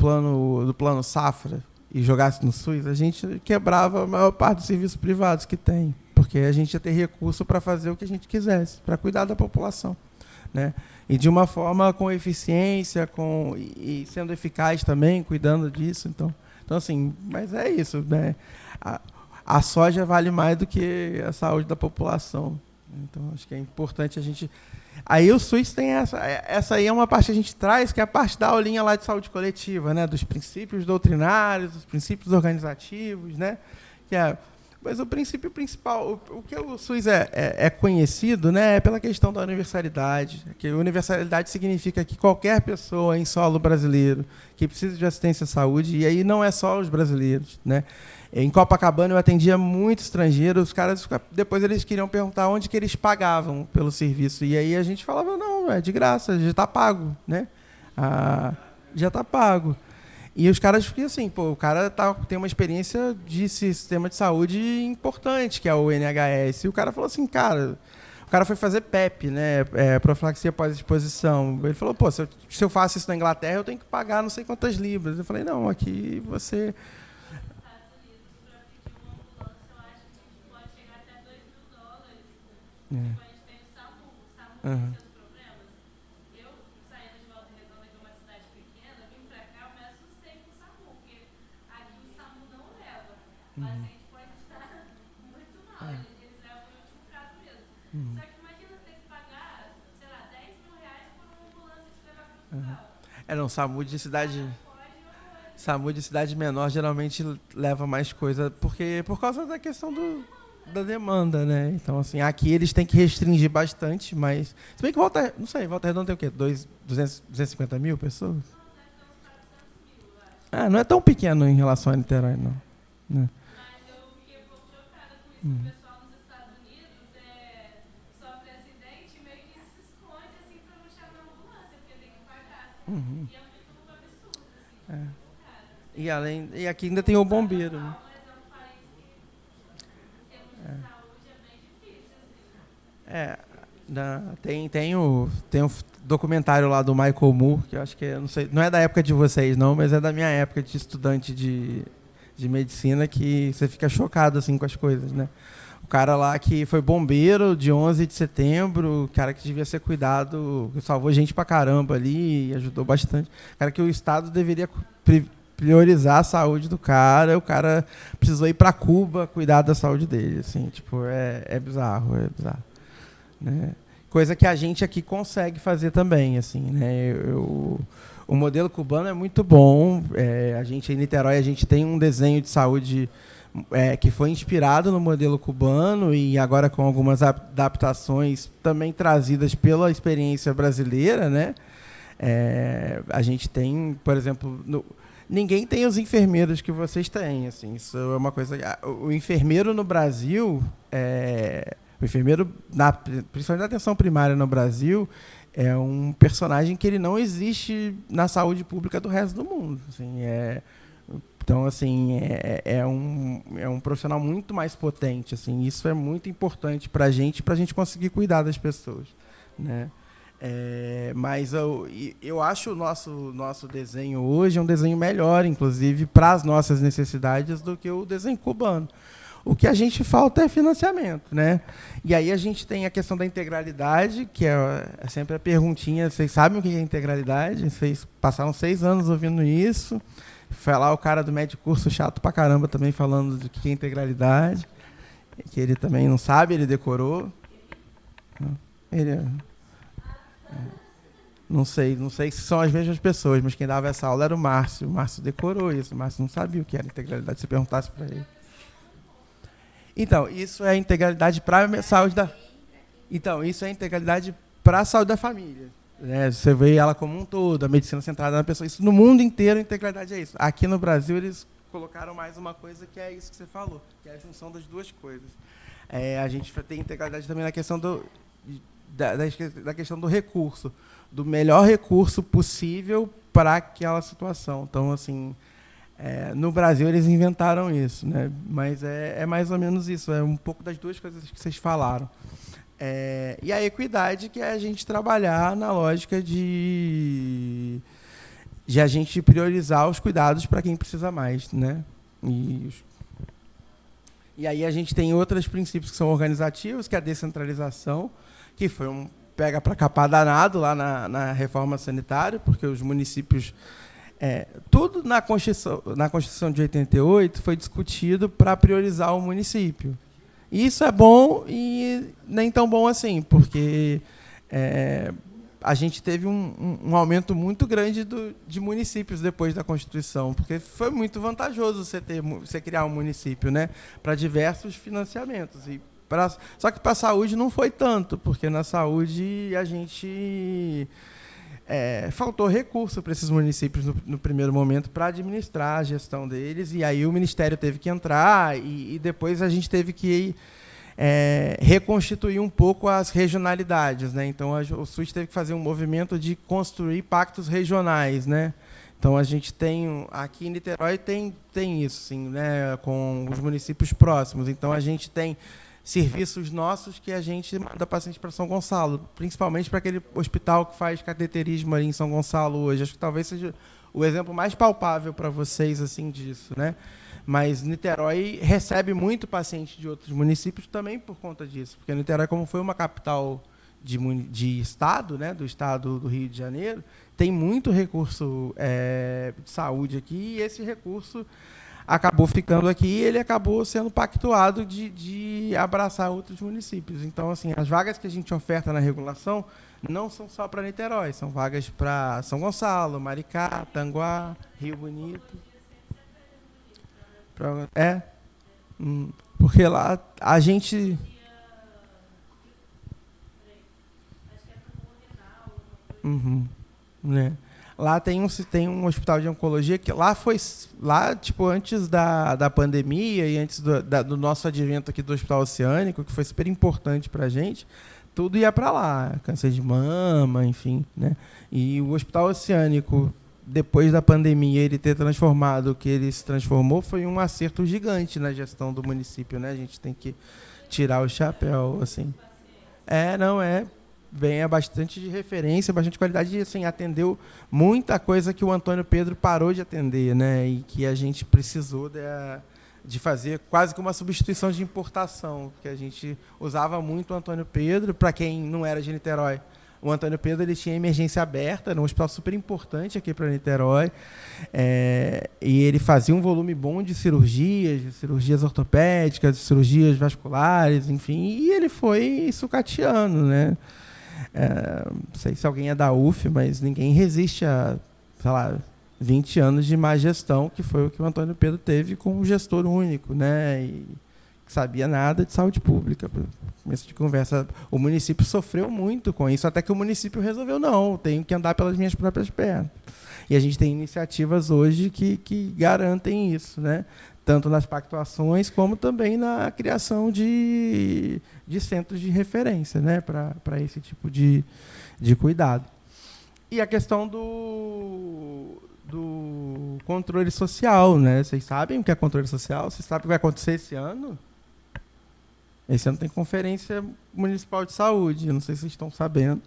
plano Safra e jogasse no SUS, a gente quebrava a maior parte dos serviços privados que tem, porque a gente ia ter recurso para fazer o que a gente quisesse, para cuidar da população, né? E de uma forma com eficiência, e sendo eficaz também, cuidando disso. Então assim, mas é isso, né? A soja vale mais do que a saúde da população. Então, acho que é importante a gente... Aí o SUS tem essa aí é uma parte que a gente traz, que é a parte da aulinha lá de saúde coletiva, né? Dos princípios doutrinários, dos princípios organizativos, né? Mas o princípio principal, o que o SUS é conhecido, né, é pela questão da universalidade. Que universalidade significa que qualquer pessoa em solo brasileiro que precisa de assistência à saúde, e aí não é só os brasileiros, né? Em Copacabana eu atendia muitos estrangeiros, os caras depois eles queriam perguntar onde que eles pagavam pelo serviço, e aí a gente falava, não, é de graça, já está pago, né? Já está pago. E os caras ficam assim, pô, o cara tem uma experiência de sistema de saúde importante, que é o NHS. E o cara falou assim, cara, o cara foi fazer PEP, né? Profilaxia pós-exposição. Ele falou, pô, se eu faço isso na Inglaterra, eu tenho que pagar não sei quantas libras. Eu falei, não, aqui você... Uhum. Paciente pode estar muito mal, eles levam o último caso mesmo. Só que imagina você ter que pagar, sei lá, R$10.000 por uma ambulância te levar para o hospital. Não, SAMU de cidade menor geralmente leva mais coisa, por causa da questão da demanda, né? Então, assim, aqui eles têm que restringir bastante, mas... Se bem que Volta Redonda tem o quê? 250 mil pessoas? Não é tão pequeno em relação a Niterói, não. Né? O pessoal nos Estados Unidos sofre acidente e meio que se esconde assim para não chamar a ambulância, porque tem que pagar. Uhum. E é muito absurdo, assim. E aqui ainda tem o bombeiro. Né? Mas é um país que, em termos de saúde, é bem difícil. Assim. Tem um documentário lá do Michael Moore, que eu acho que não é da época de vocês, não, mas é da minha época de estudante de medicina, que você fica chocado assim com as coisas, né? O cara lá que foi bombeiro de 11 de setembro, o cara que devia ser cuidado, salvou gente pra caramba ali, ajudou bastante. O cara que o Estado deveria priorizar a saúde do cara, o cara precisou ir para Cuba cuidar da saúde dele, assim, tipo, é bizarro, né? Coisa que a gente aqui consegue fazer também, assim, né? O modelo cubano é muito bom. A gente em Niterói a gente tem um desenho de saúde que foi inspirado no modelo cubano e agora com algumas adaptações também trazidas pela experiência brasileira, né? A gente tem, por exemplo, ninguém tem os enfermeiros que vocês têm, assim. Isso é uma coisa. O enfermeiro no Brasil, o enfermeiro, principalmente na atenção primária no Brasil, é um personagem que ele não existe na saúde pública do resto do mundo. Assim, então, assim, é um profissional muito mais potente. Assim, isso é muito importante para a gente conseguir cuidar das pessoas, né? Mas eu acho o nosso desenho hoje um desenho melhor, inclusive, para as nossas necessidades do que o desenho cubano. O que a gente falta é financiamento, né? E aí a gente tem a questão da integralidade, que é sempre a perguntinha, vocês sabem o que é integralidade? Vocês passaram 6 anos ouvindo isso. Foi lá o cara do médio curso chato pra caramba também falando do que é integralidade, que ele também não sabe, ele decorou. Não sei se são as mesmas pessoas, mas quem dava essa aula era o Márcio. O Márcio decorou isso, o Márcio não sabia o que era integralidade, se perguntasse para ele. Então, isso é integralidade para a saúde da... Então, isso é integralidade para a saúde da família. Né? Você vê ela como um todo, a medicina centrada na pessoa. Isso no mundo inteiro, a integralidade é isso. Aqui no Brasil, eles colocaram mais uma coisa que é isso que você falou, que é a junção das duas coisas. A gente tem integralidade também na questão da questão do recurso, do melhor recurso possível para aquela situação. Então, assim, no Brasil eles inventaram isso, né? Mas é mais ou menos isso, é um pouco das duas coisas que vocês falaram. E a equidade, que é a gente trabalhar na lógica de a gente priorizar os cuidados para quem precisa mais, né? E aí a gente tem outros princípios que são organizativos, que é a descentralização, que foi um pega para capar danado lá na reforma sanitária, porque os municípios... tudo na Constituição de 88 foi discutido para priorizar o município. Isso é bom e nem tão bom assim, porque a gente teve um aumento muito grande de municípios depois da Constituição, porque foi muito vantajoso você criar um município, né, para diversos financiamentos. Só que para a saúde não foi tanto, porque na saúde a gente... faltou recurso para esses municípios no primeiro momento para administrar a gestão deles, e aí o Ministério teve que entrar e depois a gente teve que reconstituir um pouco as regionalidades, né? Então o SUS teve que fazer um movimento de construir pactos regionais, né? Então a gente tem aqui em Niterói tem isso, sim, né? Com os municípios próximos. Então a gente tem serviços nossos que a gente manda paciente para São Gonçalo, principalmente para aquele hospital que faz cateterismo ali em São Gonçalo hoje. Acho que talvez seja o exemplo mais palpável para vocês assim disso, né? Mas Niterói recebe muito paciente de outros municípios também por conta disso, porque Niterói, como foi uma capital de estado, né, do estado do Rio de Janeiro, tem muito recurso de saúde aqui, e esse recurso acabou ficando aqui e ele acabou sendo pactuado de abraçar outros municípios. Então, assim, as vagas que a gente oferta na regulação não são só para Niterói, são vagas para São Gonçalo, Maricá, Tanguá, Rio Bonito. Porque lá a gente... né? Lá tem um hospital de oncologia que lá tipo, antes da pandemia e antes do nosso advento aqui do Hospital Oceânico, que foi super importante para a gente, tudo ia para lá, câncer de mama, enfim, né? E o Hospital Oceânico, depois da pandemia, ele ter transformado o que ele se transformou, foi um acerto gigante na gestão do município, né? A gente tem que tirar o chapéu, assim. É bastante de referência, bastante qualidade, e assim, atendeu muita coisa que o Antônio Pedro parou de atender, né? E que a gente precisou de fazer quase que uma substituição de importação, porque a gente usava muito o Antônio Pedro. Para quem não era de Niterói, o Antônio Pedro ele tinha emergência aberta, era um hospital super importante aqui para Niterói, e ele fazia um volume bom de cirurgias ortopédicas, de cirurgias vasculares, enfim, e ele foi sucateando, né? Não sei se alguém é da UF, mas ninguém resiste a, sei lá, 20 anos de má gestão, que foi o que o Antônio Pedro teve com um gestor único, né? E que sabia nada de saúde pública. Começo de conversa, o município sofreu muito com isso, até que o município resolveu, não, tenho que andar pelas minhas próprias pernas. E a gente tem iniciativas hoje que garantem isso, né? Tanto nas pactuações como também na criação de centros de referência, né, para esse tipo de cuidado. E a questão do controle social, né? Vocês sabem o que é controle social? Vocês sabem o que vai acontecer esse ano? Esse ano tem Conferência Municipal de Saúde, eu não sei se vocês estão sabendo,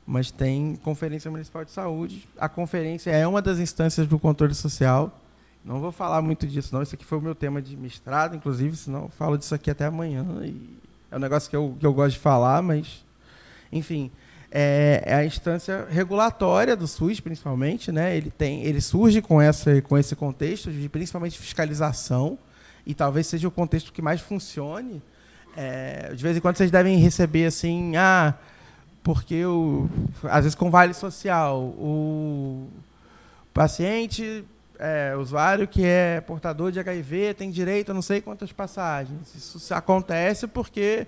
mas tem Conferência Municipal de Saúde. A conferência é uma das instâncias do controle social. Não vou falar muito disso, não. Isso aqui foi o meu tema de mestrado, inclusive, senão eu falo disso aqui até amanhã. E é um negócio que eu gosto de falar, mas... Enfim, é a instância regulatória do SUS, principalmente, né? Ele surge com esse contexto de, principalmente, fiscalização, e talvez seja o contexto que mais funcione. De vez em quando vocês devem receber, assim, porque, às vezes, com vale social, o paciente usuário que é portador de HIV tem direito a não sei quantas passagens. Isso acontece porque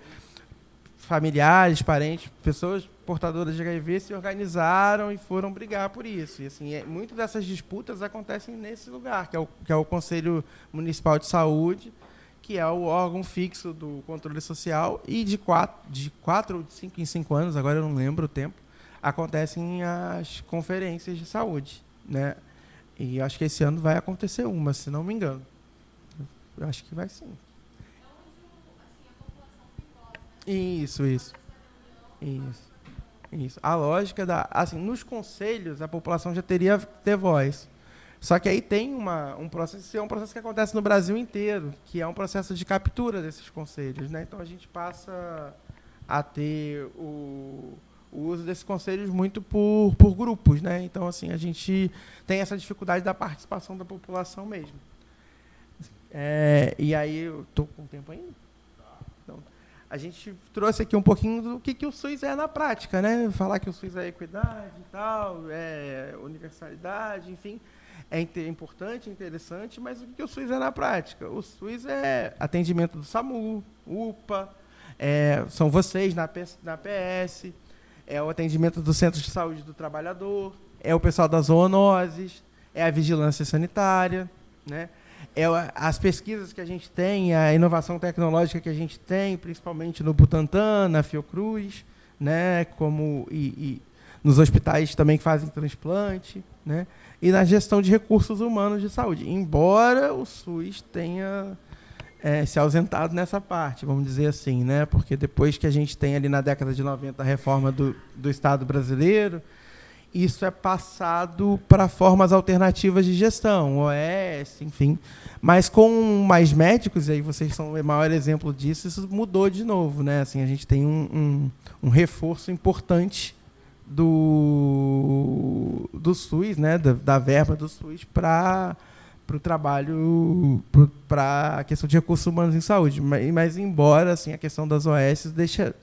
familiares, parentes, pessoas portadoras de HIV se organizaram e foram brigar por isso. E assim, muitas dessas disputas acontecem nesse lugar, que é o Conselho Municipal de Saúde, que é o órgão fixo do controle social, e de 4 ou de 5 em 5 anos, agora eu não lembro o tempo, acontecem as conferências de saúde, né? E acho que esse ano vai acontecer uma, se não me engano. Eu acho que vai sim. Isso. A lógica assim, nos conselhos a população já teria ter voz. Só que aí tem um processo que acontece no Brasil inteiro, que é um processo de captura desses conselhos, né? Então a gente passa a ter o uso desses conselhos muito por grupos, né? Então assim, a gente tem essa dificuldade da participação da população mesmo. E aí eu estou com tempo ainda? Então, a gente trouxe aqui um pouquinho do que o SUS é na prática, né? Falar que o SUS é equidade e tal, é universalidade, enfim, é importante, interessante, mas o que o SUS é na prática? O SUS é atendimento do SAMU, UPA, são vocês na PS, é o atendimento do Centro de Saúde do Trabalhador, é o pessoal das zoonoses, é a vigilância sanitária, né? As pesquisas que a gente tem, a inovação tecnológica que a gente tem, principalmente no Butantan, na Fiocruz, né, e nos hospitais também que fazem transplante, né, e na gestão de recursos humanos de saúde. Embora o SUS tenha se ausentado nessa parte, vamos dizer assim, né, porque depois que a gente tem ali na década de 90 a reforma do Estado brasileiro, isso é passado para formas alternativas de gestão, OS, enfim. Mas com mais médicos, e aí vocês são o maior exemplo disso, isso mudou de novo, né? Assim, a gente tem um reforço importante do SUS, né? Da verba do SUS para o trabalho, para a questão de recursos humanos em saúde. Mas embora assim, a questão das OS deixa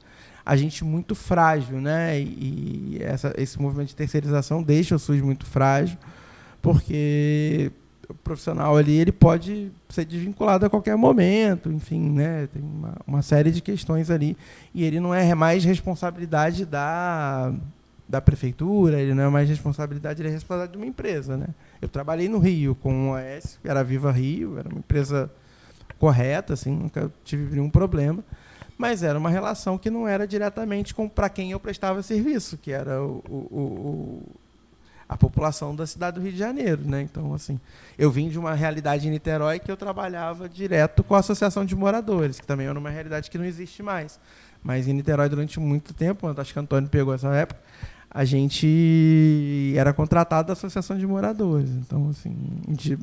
a gente muito frágil, né? E esse movimento de terceirização deixa o SUS muito frágil, porque o profissional ali ele pode ser desvinculado a qualquer momento, enfim, né? Tem uma série de questões ali, e ele não é mais responsabilidade da prefeitura, ele não é mais responsabilidade, ele é responsabilidade de uma empresa, né? Eu trabalhei no Rio com o OS, era a Viva Rio, era uma empresa correta, assim, nunca tive nenhum problema. Mas era uma relação que não era diretamente para quem eu prestava serviço, que era a população da cidade do Rio de Janeiro, né? Então, assim, eu vim de uma realidade em Niterói que eu trabalhava direto com a Associação de Moradores, que também era uma realidade que não existe mais. Mas em Niterói, durante muito tempo, acho que o Antônio pegou essa época, a gente era contratado da Associação de Moradores. Então, assim,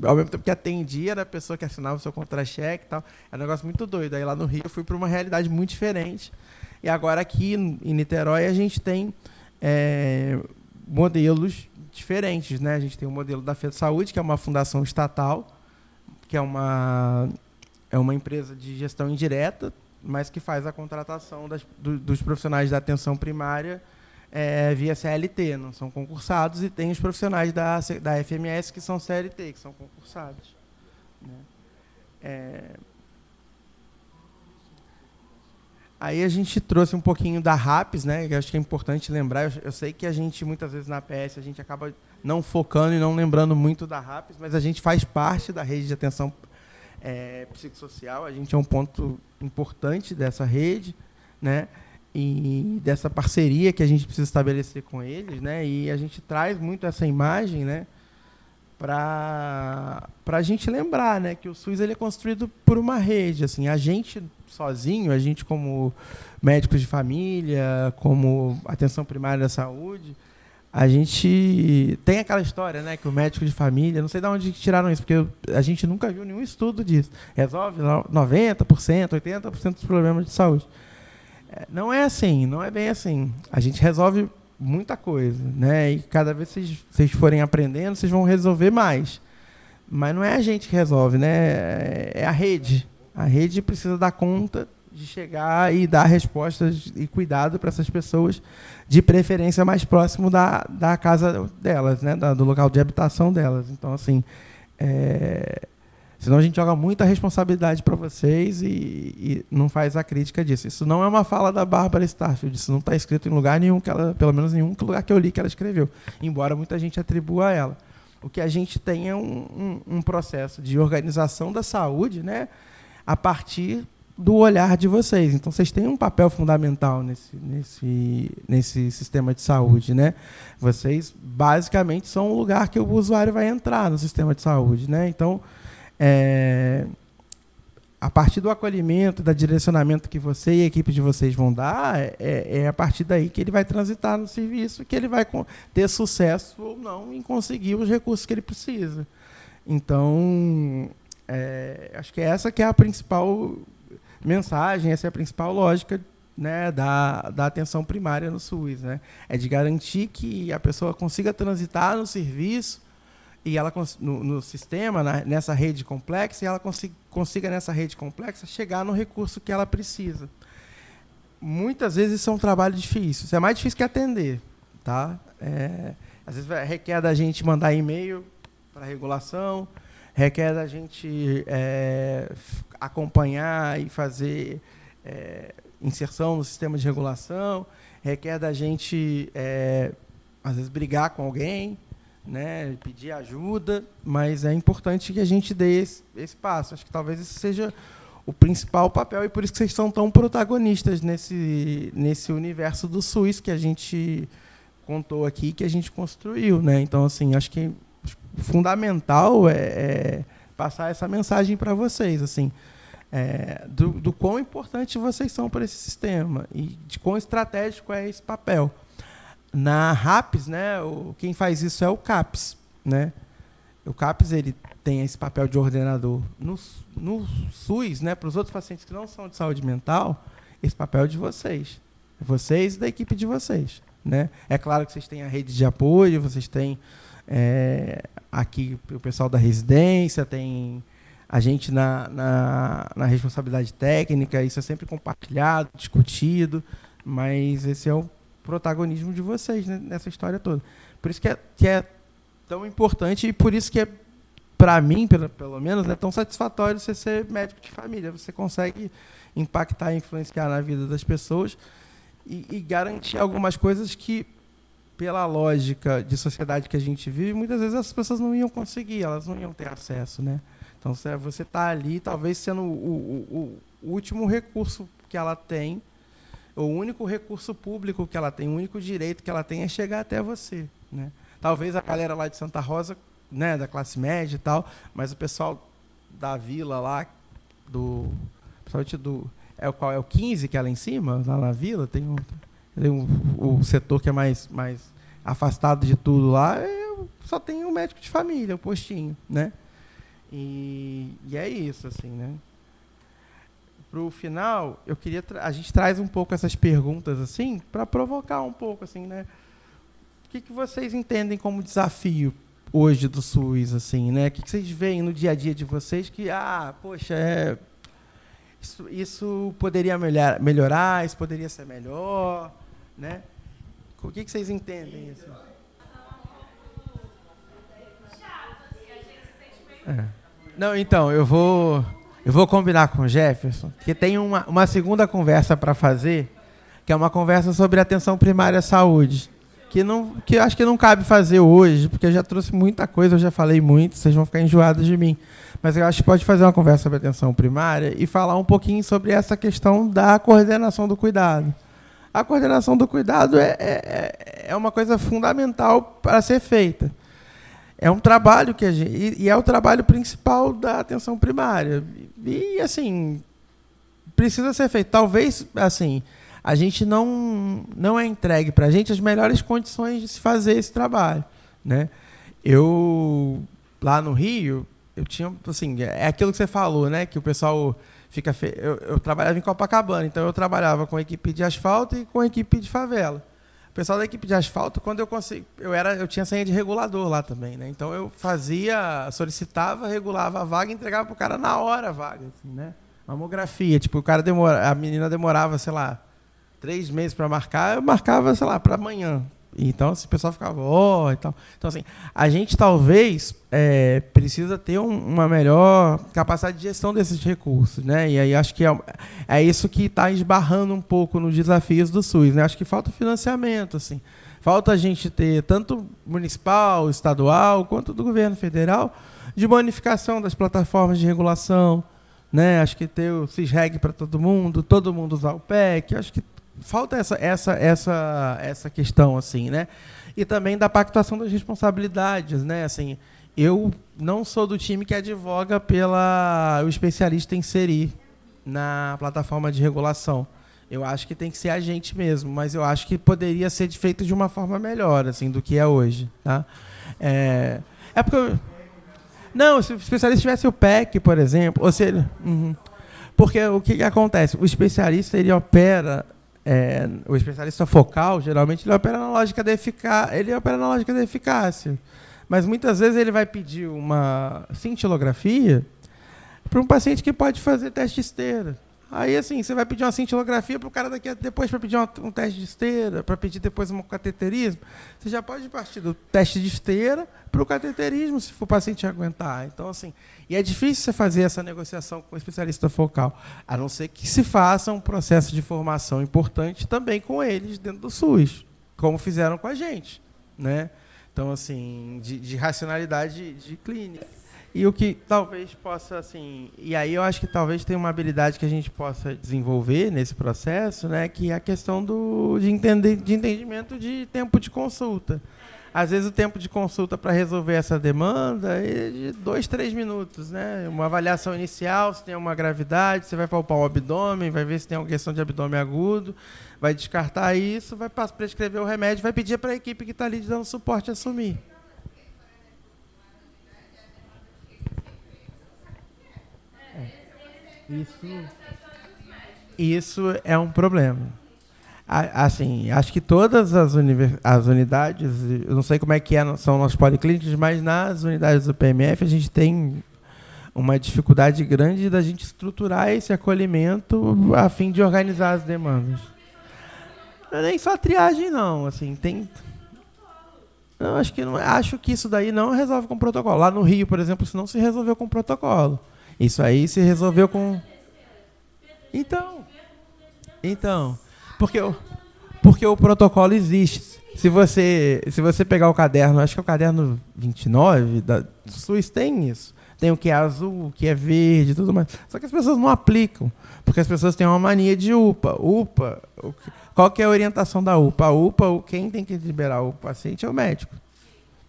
ao mesmo tempo que atendia, era a pessoa que assinava o seu contra-cheque e tal. Era um negócio muito doido. Aí lá no Rio eu fui para uma realidade muito diferente. E agora aqui em Niterói a gente tem modelos diferentes, né? A gente tem o modelo da Fed Saúde, que é uma fundação estatal, que é uma empresa de gestão indireta, mas que faz a contratação dos profissionais da atenção primária via CLT, não são concursados, e tem os profissionais da FMS que são CLT, que são concursados, né? Aí a gente trouxe um pouquinho da RAPS, né, que eu acho que é importante lembrar. Eu sei que a gente, muitas vezes na PS, a gente acaba não focando e não lembrando muito da RAPS, mas a gente faz parte da rede de atenção psicossocial, a gente é um ponto importante dessa rede, né, e dessa parceria que a gente precisa estabelecer com eles, né? E a gente traz muito essa imagem, né, para a gente lembrar, né, que o SUS ele é construído por uma rede. Assim, a gente sozinho, a gente como médicos de família, como atenção primária da saúde, a gente tem aquela história, né, que o médico de família, não sei de onde tiraram isso, porque a gente nunca viu nenhum estudo disso, resolve 90%, 80% dos problemas de saúde. Não é assim, não é bem assim. A gente resolve muita coisa, né? E cada vez que vocês forem aprendendo, vocês vão resolver mais. Mas não é a gente que resolve, né? É a rede. A rede precisa dar conta de chegar e dar respostas e cuidado para essas pessoas, de preferência mais próximo da casa delas, né? Do local de habitação delas. Então, assim, Senão a gente joga muita responsabilidade para vocês e não faz a crítica disso. Isso não é uma fala da Bárbara Starfield, isso não está escrito em lugar nenhum, pelo menos em nenhum lugar que eu li que ela escreveu, embora muita gente atribua a ela. O que a gente tem é um processo de organização da saúde, né, a partir do olhar de vocês. Então, vocês têm um papel fundamental nesse sistema de saúde, né? Vocês, basicamente, são o lugar que o usuário vai entrar no sistema de saúde, né? Então, a partir do acolhimento, do direcionamento que você e a equipe de vocês vão dar, é a partir daí que ele vai transitar no serviço, que ele vai ter sucesso ou não em conseguir os recursos que ele precisa. Então, acho que essa que é a principal mensagem, essa é a principal lógica, né, da atenção primária no SUS, né? É de garantir que a pessoa consiga transitar no serviço e ela no sistema, nessa rede complexa, e ela consiga nessa rede complexa chegar no recurso que ela precisa. Muitas vezes isso é um trabalho difícil, isso é mais difícil que atender, tá? Às vezes requer da gente mandar e-mail para a regulação, requer da gente acompanhar e fazer inserção no sistema de regulação, requer da gente, às vezes, brigar com alguém, né, pedir ajuda, mas é importante que a gente dê esse passo. Acho que talvez esse seja o principal papel, e por isso que vocês são tão protagonistas nesse universo do SUS que a gente contou aqui, que a gente construiu, né? Então, assim, acho que fundamental é passar essa mensagem para vocês, assim, do quão importante vocês são para esse sistema e de quão estratégico é esse papel. Na RAPS, né, quem faz isso é o CAPS, né? O CAPS, ele tem esse papel de ordenador. No SUS, né, para os outros pacientes que não são de saúde mental, esse papel é de vocês. Vocês e da equipe de vocês, né? É claro que vocês têm a rede de apoio, vocês têm aqui o pessoal da residência, tem a gente na responsabilidade técnica, isso é sempre compartilhado, discutido, mas esse é o protagonismo de vocês, né, nessa história toda. Por isso que é tão importante, e por isso que para mim, pelo menos, é tão satisfatório você ser médico de família. Você consegue impactar e influenciar na vida das pessoas e garantir algumas coisas que, pela lógica de sociedade que a gente vive, muitas vezes as pessoas não iam conseguir, elas não iam ter acesso, né? Então, você está ali, talvez sendo o último recurso que ela tem, o único recurso público que ela tem, o único direito que ela tem é chegar até você, né? Talvez a galera lá de Santa Rosa, né, da classe média e tal, mas o pessoal da vila lá, principalmente qual é o 15, que é lá em cima, lá na vila, tem o setor que é mais afastado de tudo lá, só tem um médico de família, o postinho, né? E é isso, assim, né? Para o final, eu queria a gente traz um pouco essas perguntas assim para provocar um pouco, assim, né? O que vocês entendem como desafio hoje do SUS, assim, né? O que vocês veem no dia a dia de vocês que, poxa, isso poderia melhorar, isso poderia ser melhor, né? O que vocês entendem isso? Não, então eu vou combinar com o Jefferson, que tem uma segunda conversa para fazer, que é uma conversa sobre atenção primária à saúde, que eu acho que não cabe fazer hoje, porque eu já trouxe muita coisa, eu já falei muito, vocês vão ficar enjoados de mim. Mas eu acho que pode fazer uma conversa sobre atenção primária e falar um pouquinho sobre essa questão da coordenação do cuidado. A coordenação do cuidado é uma coisa fundamental para ser feita. É um trabalho que e é o trabalho principal da atenção primária. E, assim, precisa ser feito. Talvez, assim, a gente não é entregue para a gente as melhores condições de se fazer esse trabalho, né? Eu, lá no Rio, eu tinha, assim, é aquilo que você falou, né? Que o pessoal fica... Eu trabalhava em Copacabana, então eu trabalhava com a equipe de asfalto e com a equipe de favela. O pessoal da equipe de asfalto, quando eu tinha senha de regulador lá também, né? Então eu solicitava, regulava a vaga e entregava pro cara na hora a vaga, assim, né? Mamografia, tipo, a menina demorava, sei lá, 3 meses para marcar, eu marcava, sei lá, para amanhã, Então, assim, o pessoal ficava, e tal. Então, assim, a gente talvez precisa ter uma melhor capacidade de gestão desses recursos, né? E aí acho que é isso que está esbarrando um pouco nos desafios do SUS, né? Acho que falta financiamento, assim. Falta a gente ter, tanto municipal, estadual, quanto do governo federal, de bonificação das plataformas de regulação, né? Acho que ter o CISREG para todo mundo usar o PEC. Acho que falta essa questão, assim, né? E também da pactuação das responsabilidades, né? Assim, eu não sou do time que advoga o especialista inserir na plataforma de regulação. Eu acho que tem que ser a gente mesmo, mas eu acho que poderia ser feito de uma forma melhor, assim, do que é hoje, tá? Porque não, se o especialista tivesse o PEC, por exemplo, ou seja, porque o que acontece? O especialista, ele opera, o especialista focal, geralmente, ele opera na lógica da eficácia. Mas muitas vezes ele vai pedir uma cintilografia para um paciente que pode fazer teste de esteira. Aí, assim, você vai pedir uma cintilografia para o cara depois para pedir um teste de esteira, para pedir depois um cateterismo. Você já pode partir do teste de esteira para o cateterismo, se for o paciente aguentar. Então, assim, e é difícil você fazer essa negociação com o especialista focal, a não ser que se faça um processo de formação importante também com eles dentro do SUS, como fizeram com a gente, né? Então, assim, de racionalidade de clínica. E o que talvez possa, assim... E aí eu acho que talvez tenha uma habilidade que a gente possa desenvolver nesse processo, né, que é a questão de entendimento de tempo de consulta. Às vezes o tempo de consulta para resolver essa demanda é de 2, 3 minutos, né? Uma avaliação inicial, se tem uma gravidade, você vai palpar o abdômen, vai ver se tem uma questão de abdômen agudo, vai descartar isso, vai prescrever o remédio, vai pedir para a equipe que está ali dando suporte assumir. Isso é um problema. Assim, acho que todas as unidades, eu não sei como é que são nas policlínicas, mas nas unidades do PMF a gente tem uma dificuldade grande da gente estruturar esse acolhimento a fim de organizar as demandas. Não é nem só triagem, não. Assim, não, acho que isso daí não resolve com protocolo. Lá no Rio, por exemplo, isso não se resolveu com protocolo. Isso aí se resolveu com... Então, porque o protocolo existe. Se você pegar o caderno, acho que é o caderno 29 do SUS, tem isso. Tem o que é azul, o que é verde e tudo mais. Só que as pessoas não aplicam, porque as pessoas têm uma mania de UPA. Qual que é a orientação da UPA? A UPA, quem tem que liberar o paciente é o médico,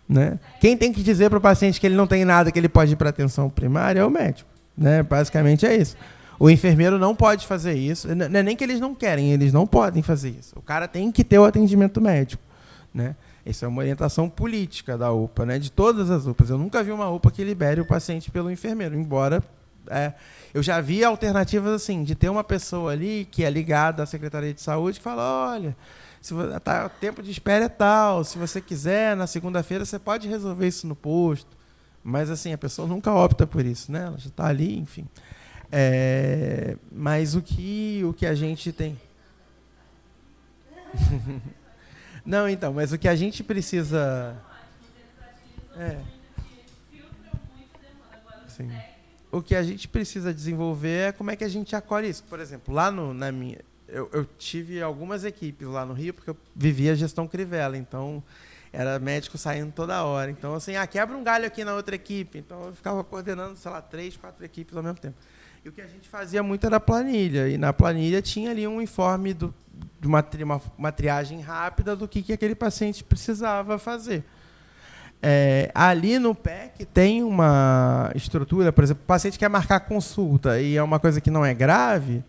né? Quem tem que dizer para o paciente que ele não tem nada, que ele pode ir para atenção primária é o médico, né? Basicamente é isso. O enfermeiro não pode fazer isso. Não é nem que eles não querem, eles não podem fazer isso. O cara tem que ter o atendimento médico, né? Isso é uma orientação política da UPA, né? De todas as UPAs. Eu nunca vi uma UPA que libere o paciente pelo enfermeiro, embora eu já vi alternativas assim, de ter uma pessoa ali que é ligada à Secretaria de Saúde que fala, olha, o tempo de espera é tal, se você quiser, na segunda-feira você pode resolver isso no posto. Mas assim, a pessoa nunca opta por isso, né? Ela já está ali, enfim. Mas o que a gente tem... Não, então, mas o que a gente precisa... Sim. O que a gente precisa desenvolver é como é que a gente acolhe isso. Por exemplo, lá na minha... Eu tive algumas equipes lá no Rio, porque eu vivia a gestão Crivella, então era médico saindo toda hora. Então, assim, quebra um galho aqui na outra equipe. Então, eu ficava coordenando, 3, 4 equipes ao mesmo tempo. E o que a gente fazia muito era planilha. E na planilha tinha ali um informe de uma triagem rápida do que aquele paciente precisava fazer. Ali no PEC tem uma estrutura, por exemplo, o paciente quer marcar consulta e é uma coisa que não é grave,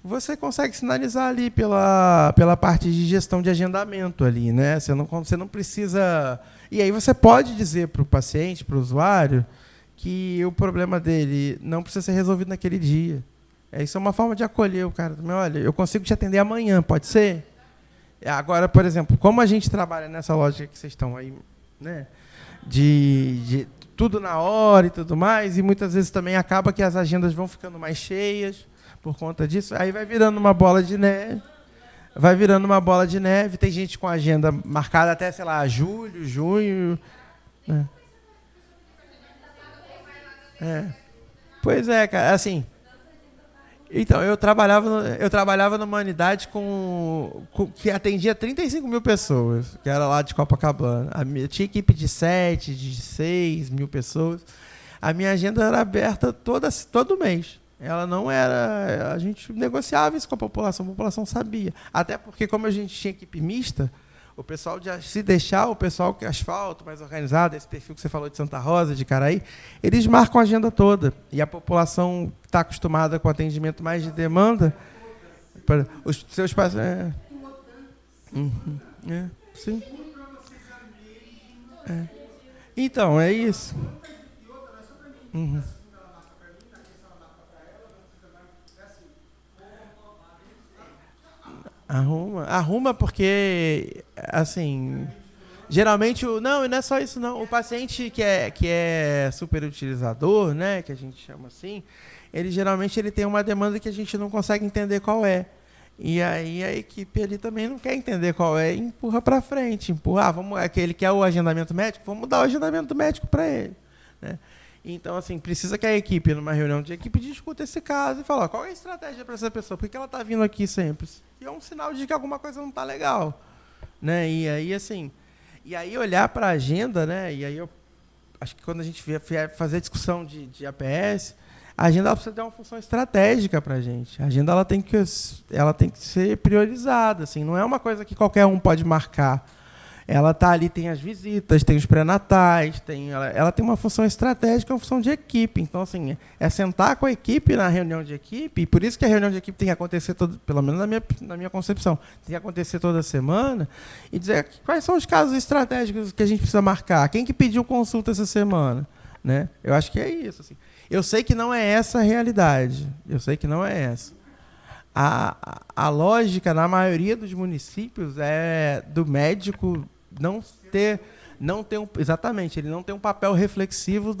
você consegue sinalizar ali pela parte de gestão de agendamento ali, né? Você não precisa... E aí você pode dizer para o paciente, para o usuário, que o problema dele não precisa ser resolvido naquele dia. Isso é uma forma de acolher o cara. Olha, eu consigo te atender amanhã, pode ser? Agora, por exemplo, como a gente trabalha nessa lógica que vocês estão aí, né? De tudo na hora e tudo mais, e muitas vezes também acaba que as agendas vão ficando mais cheias por conta disso, aí vai virando uma bola de neve. vai virando uma bola de neve. Tem gente com agenda marcada até, sei lá, julho, junho. Né? Pois é, cara, assim. Então, eu trabalhava numa unidade que atendia 35 mil pessoas, que era lá de Copacabana. Tinha equipe de 7, de 6 mil pessoas. A minha agenda era aberta todo mês. Ela não era... A gente negociava isso com a população sabia. Até porque, como a gente tinha equipe mista, o pessoal, se deixar, o pessoal que asfalto, mais organizado, esse perfil que você falou de Santa Rosa, de Caraí, eles marcam a agenda toda. E a população está acostumada com atendimento mais de demanda. Os seus pacientes... sim. Então, é isso. Arruma porque, assim, geralmente, não, e não é só isso não, o paciente que é superutilizador, né, que a gente chama assim, ele geralmente tem uma demanda que a gente não consegue entender qual é. E aí a equipe ali também não quer entender qual é e empurra para frente, ele quer o agendamento médico, vamos dar o agendamento médico para ele, né? Então, assim, precisa que a equipe, numa reunião de equipe, discuta esse caso e fala, qual é a estratégia para essa pessoa? Por que ela está vindo aqui sempre? E é um sinal de que alguma coisa não está legal, né? E aí, assim, olhar para a agenda, né? E aí eu acho que quando a gente vier fazer discussão de APS, a agenda precisa ter uma função estratégica para a gente. A agenda ela tem que ser priorizada, assim, não é uma coisa que qualquer um pode marcar. Ela está ali, tem as visitas, tem os pré-natais, ela tem uma função estratégica, uma função de equipe. Então, assim, é sentar com a equipe na reunião de equipe, e por isso que a reunião de equipe tem que acontecer, pelo menos na minha concepção, tem que acontecer toda semana, e dizer quais são os casos estratégicos que a gente precisa marcar. Quem que pediu consulta essa semana? Né? Eu acho que é isso. Assim. Eu sei que não é essa a realidade. Eu sei que não é essa. A lógica, na maioria dos municípios, é do médico exatamente, ele não tem um papel reflexivo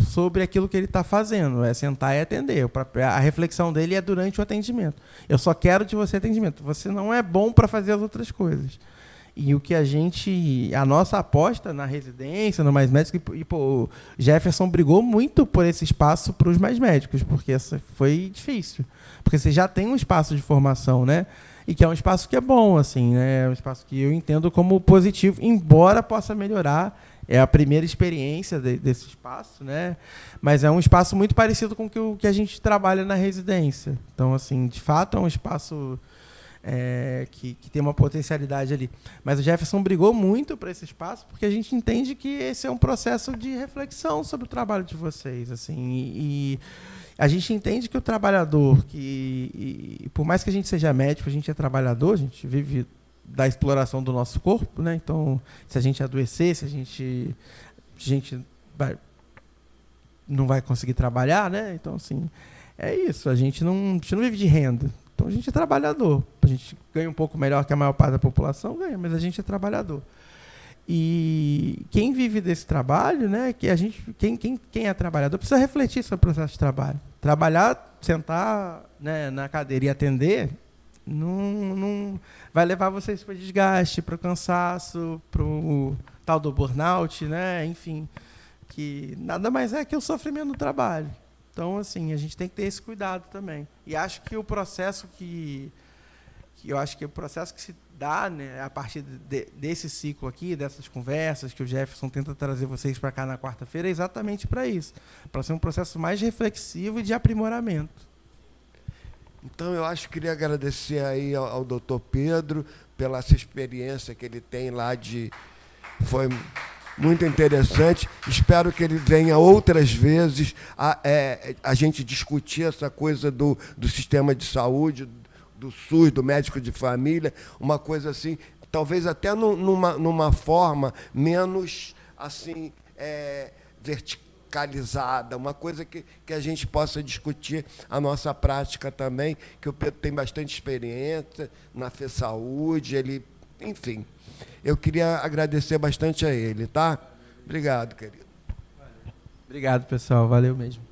sobre aquilo que ele está fazendo, é sentar e atender. A reflexão dele é durante o atendimento. Eu só quero de você atendimento. Você não é bom para fazer as outras coisas. E o que a nossa aposta na residência, no Mais Médicos, o Jefferson brigou muito por esse espaço para os Mais Médicos, porque foi difícil. Porque você já tem um espaço de formação, né? E que é um espaço que é bom, assim, né? É um espaço que eu entendo como positivo, embora possa melhorar. É a primeira experiência desse espaço, né? Mas é um espaço muito parecido com o que a gente trabalha na residência. Então, assim, de fato, é um espaço que tem uma potencialidade ali. Mas o Jefferson brigou muito para esse espaço, porque a gente entende que esse é um processo de reflexão sobre o trabalho de vocês, assim, e a gente entende que o trabalhador, por mais que a gente seja médico, a gente é trabalhador, a gente vive da exploração do nosso corpo, né? Então, se a gente adoecer, se a gente não vai conseguir trabalhar, né? Então, assim, é isso. A gente não vive de renda. Então, a gente é trabalhador. A gente ganha um pouco melhor que a maior parte da população, ganha, mas a gente é trabalhador. E quem vive desse trabalho, né, quem é trabalhador, precisa refletir sobre o processo de trabalho. Trabalhar, sentar, né, na cadeira e atender, não vai levar vocês para o desgaste, para o cansaço, para o tal do burnout, né, enfim, que nada mais é que o sofrimento do trabalho. Então, assim, a gente tem que ter esse cuidado também. E acho que o processo que se dá, né, a partir desse ciclo aqui, dessas conversas que o Jefferson tenta trazer vocês para cá na quarta-feira, é exatamente para isso, para ser um processo mais reflexivo e de aprimoramento. Então, eu acho que queria agradecer aí ao doutor Pedro pela essa experiência que ele tem lá foi muito interessante. Espero que ele venha outras vezes a gente discutir essa coisa do sistema de saúde, do SUS, do médico de família, uma coisa assim, talvez até numa forma menos assim, verticalizada, uma coisa que a gente possa discutir a nossa prática também, que o Pedro tem bastante experiência na FESaúde, enfim. Eu queria agradecer bastante a ele, tá? Obrigado, querido. Obrigado, pessoal. Valeu mesmo.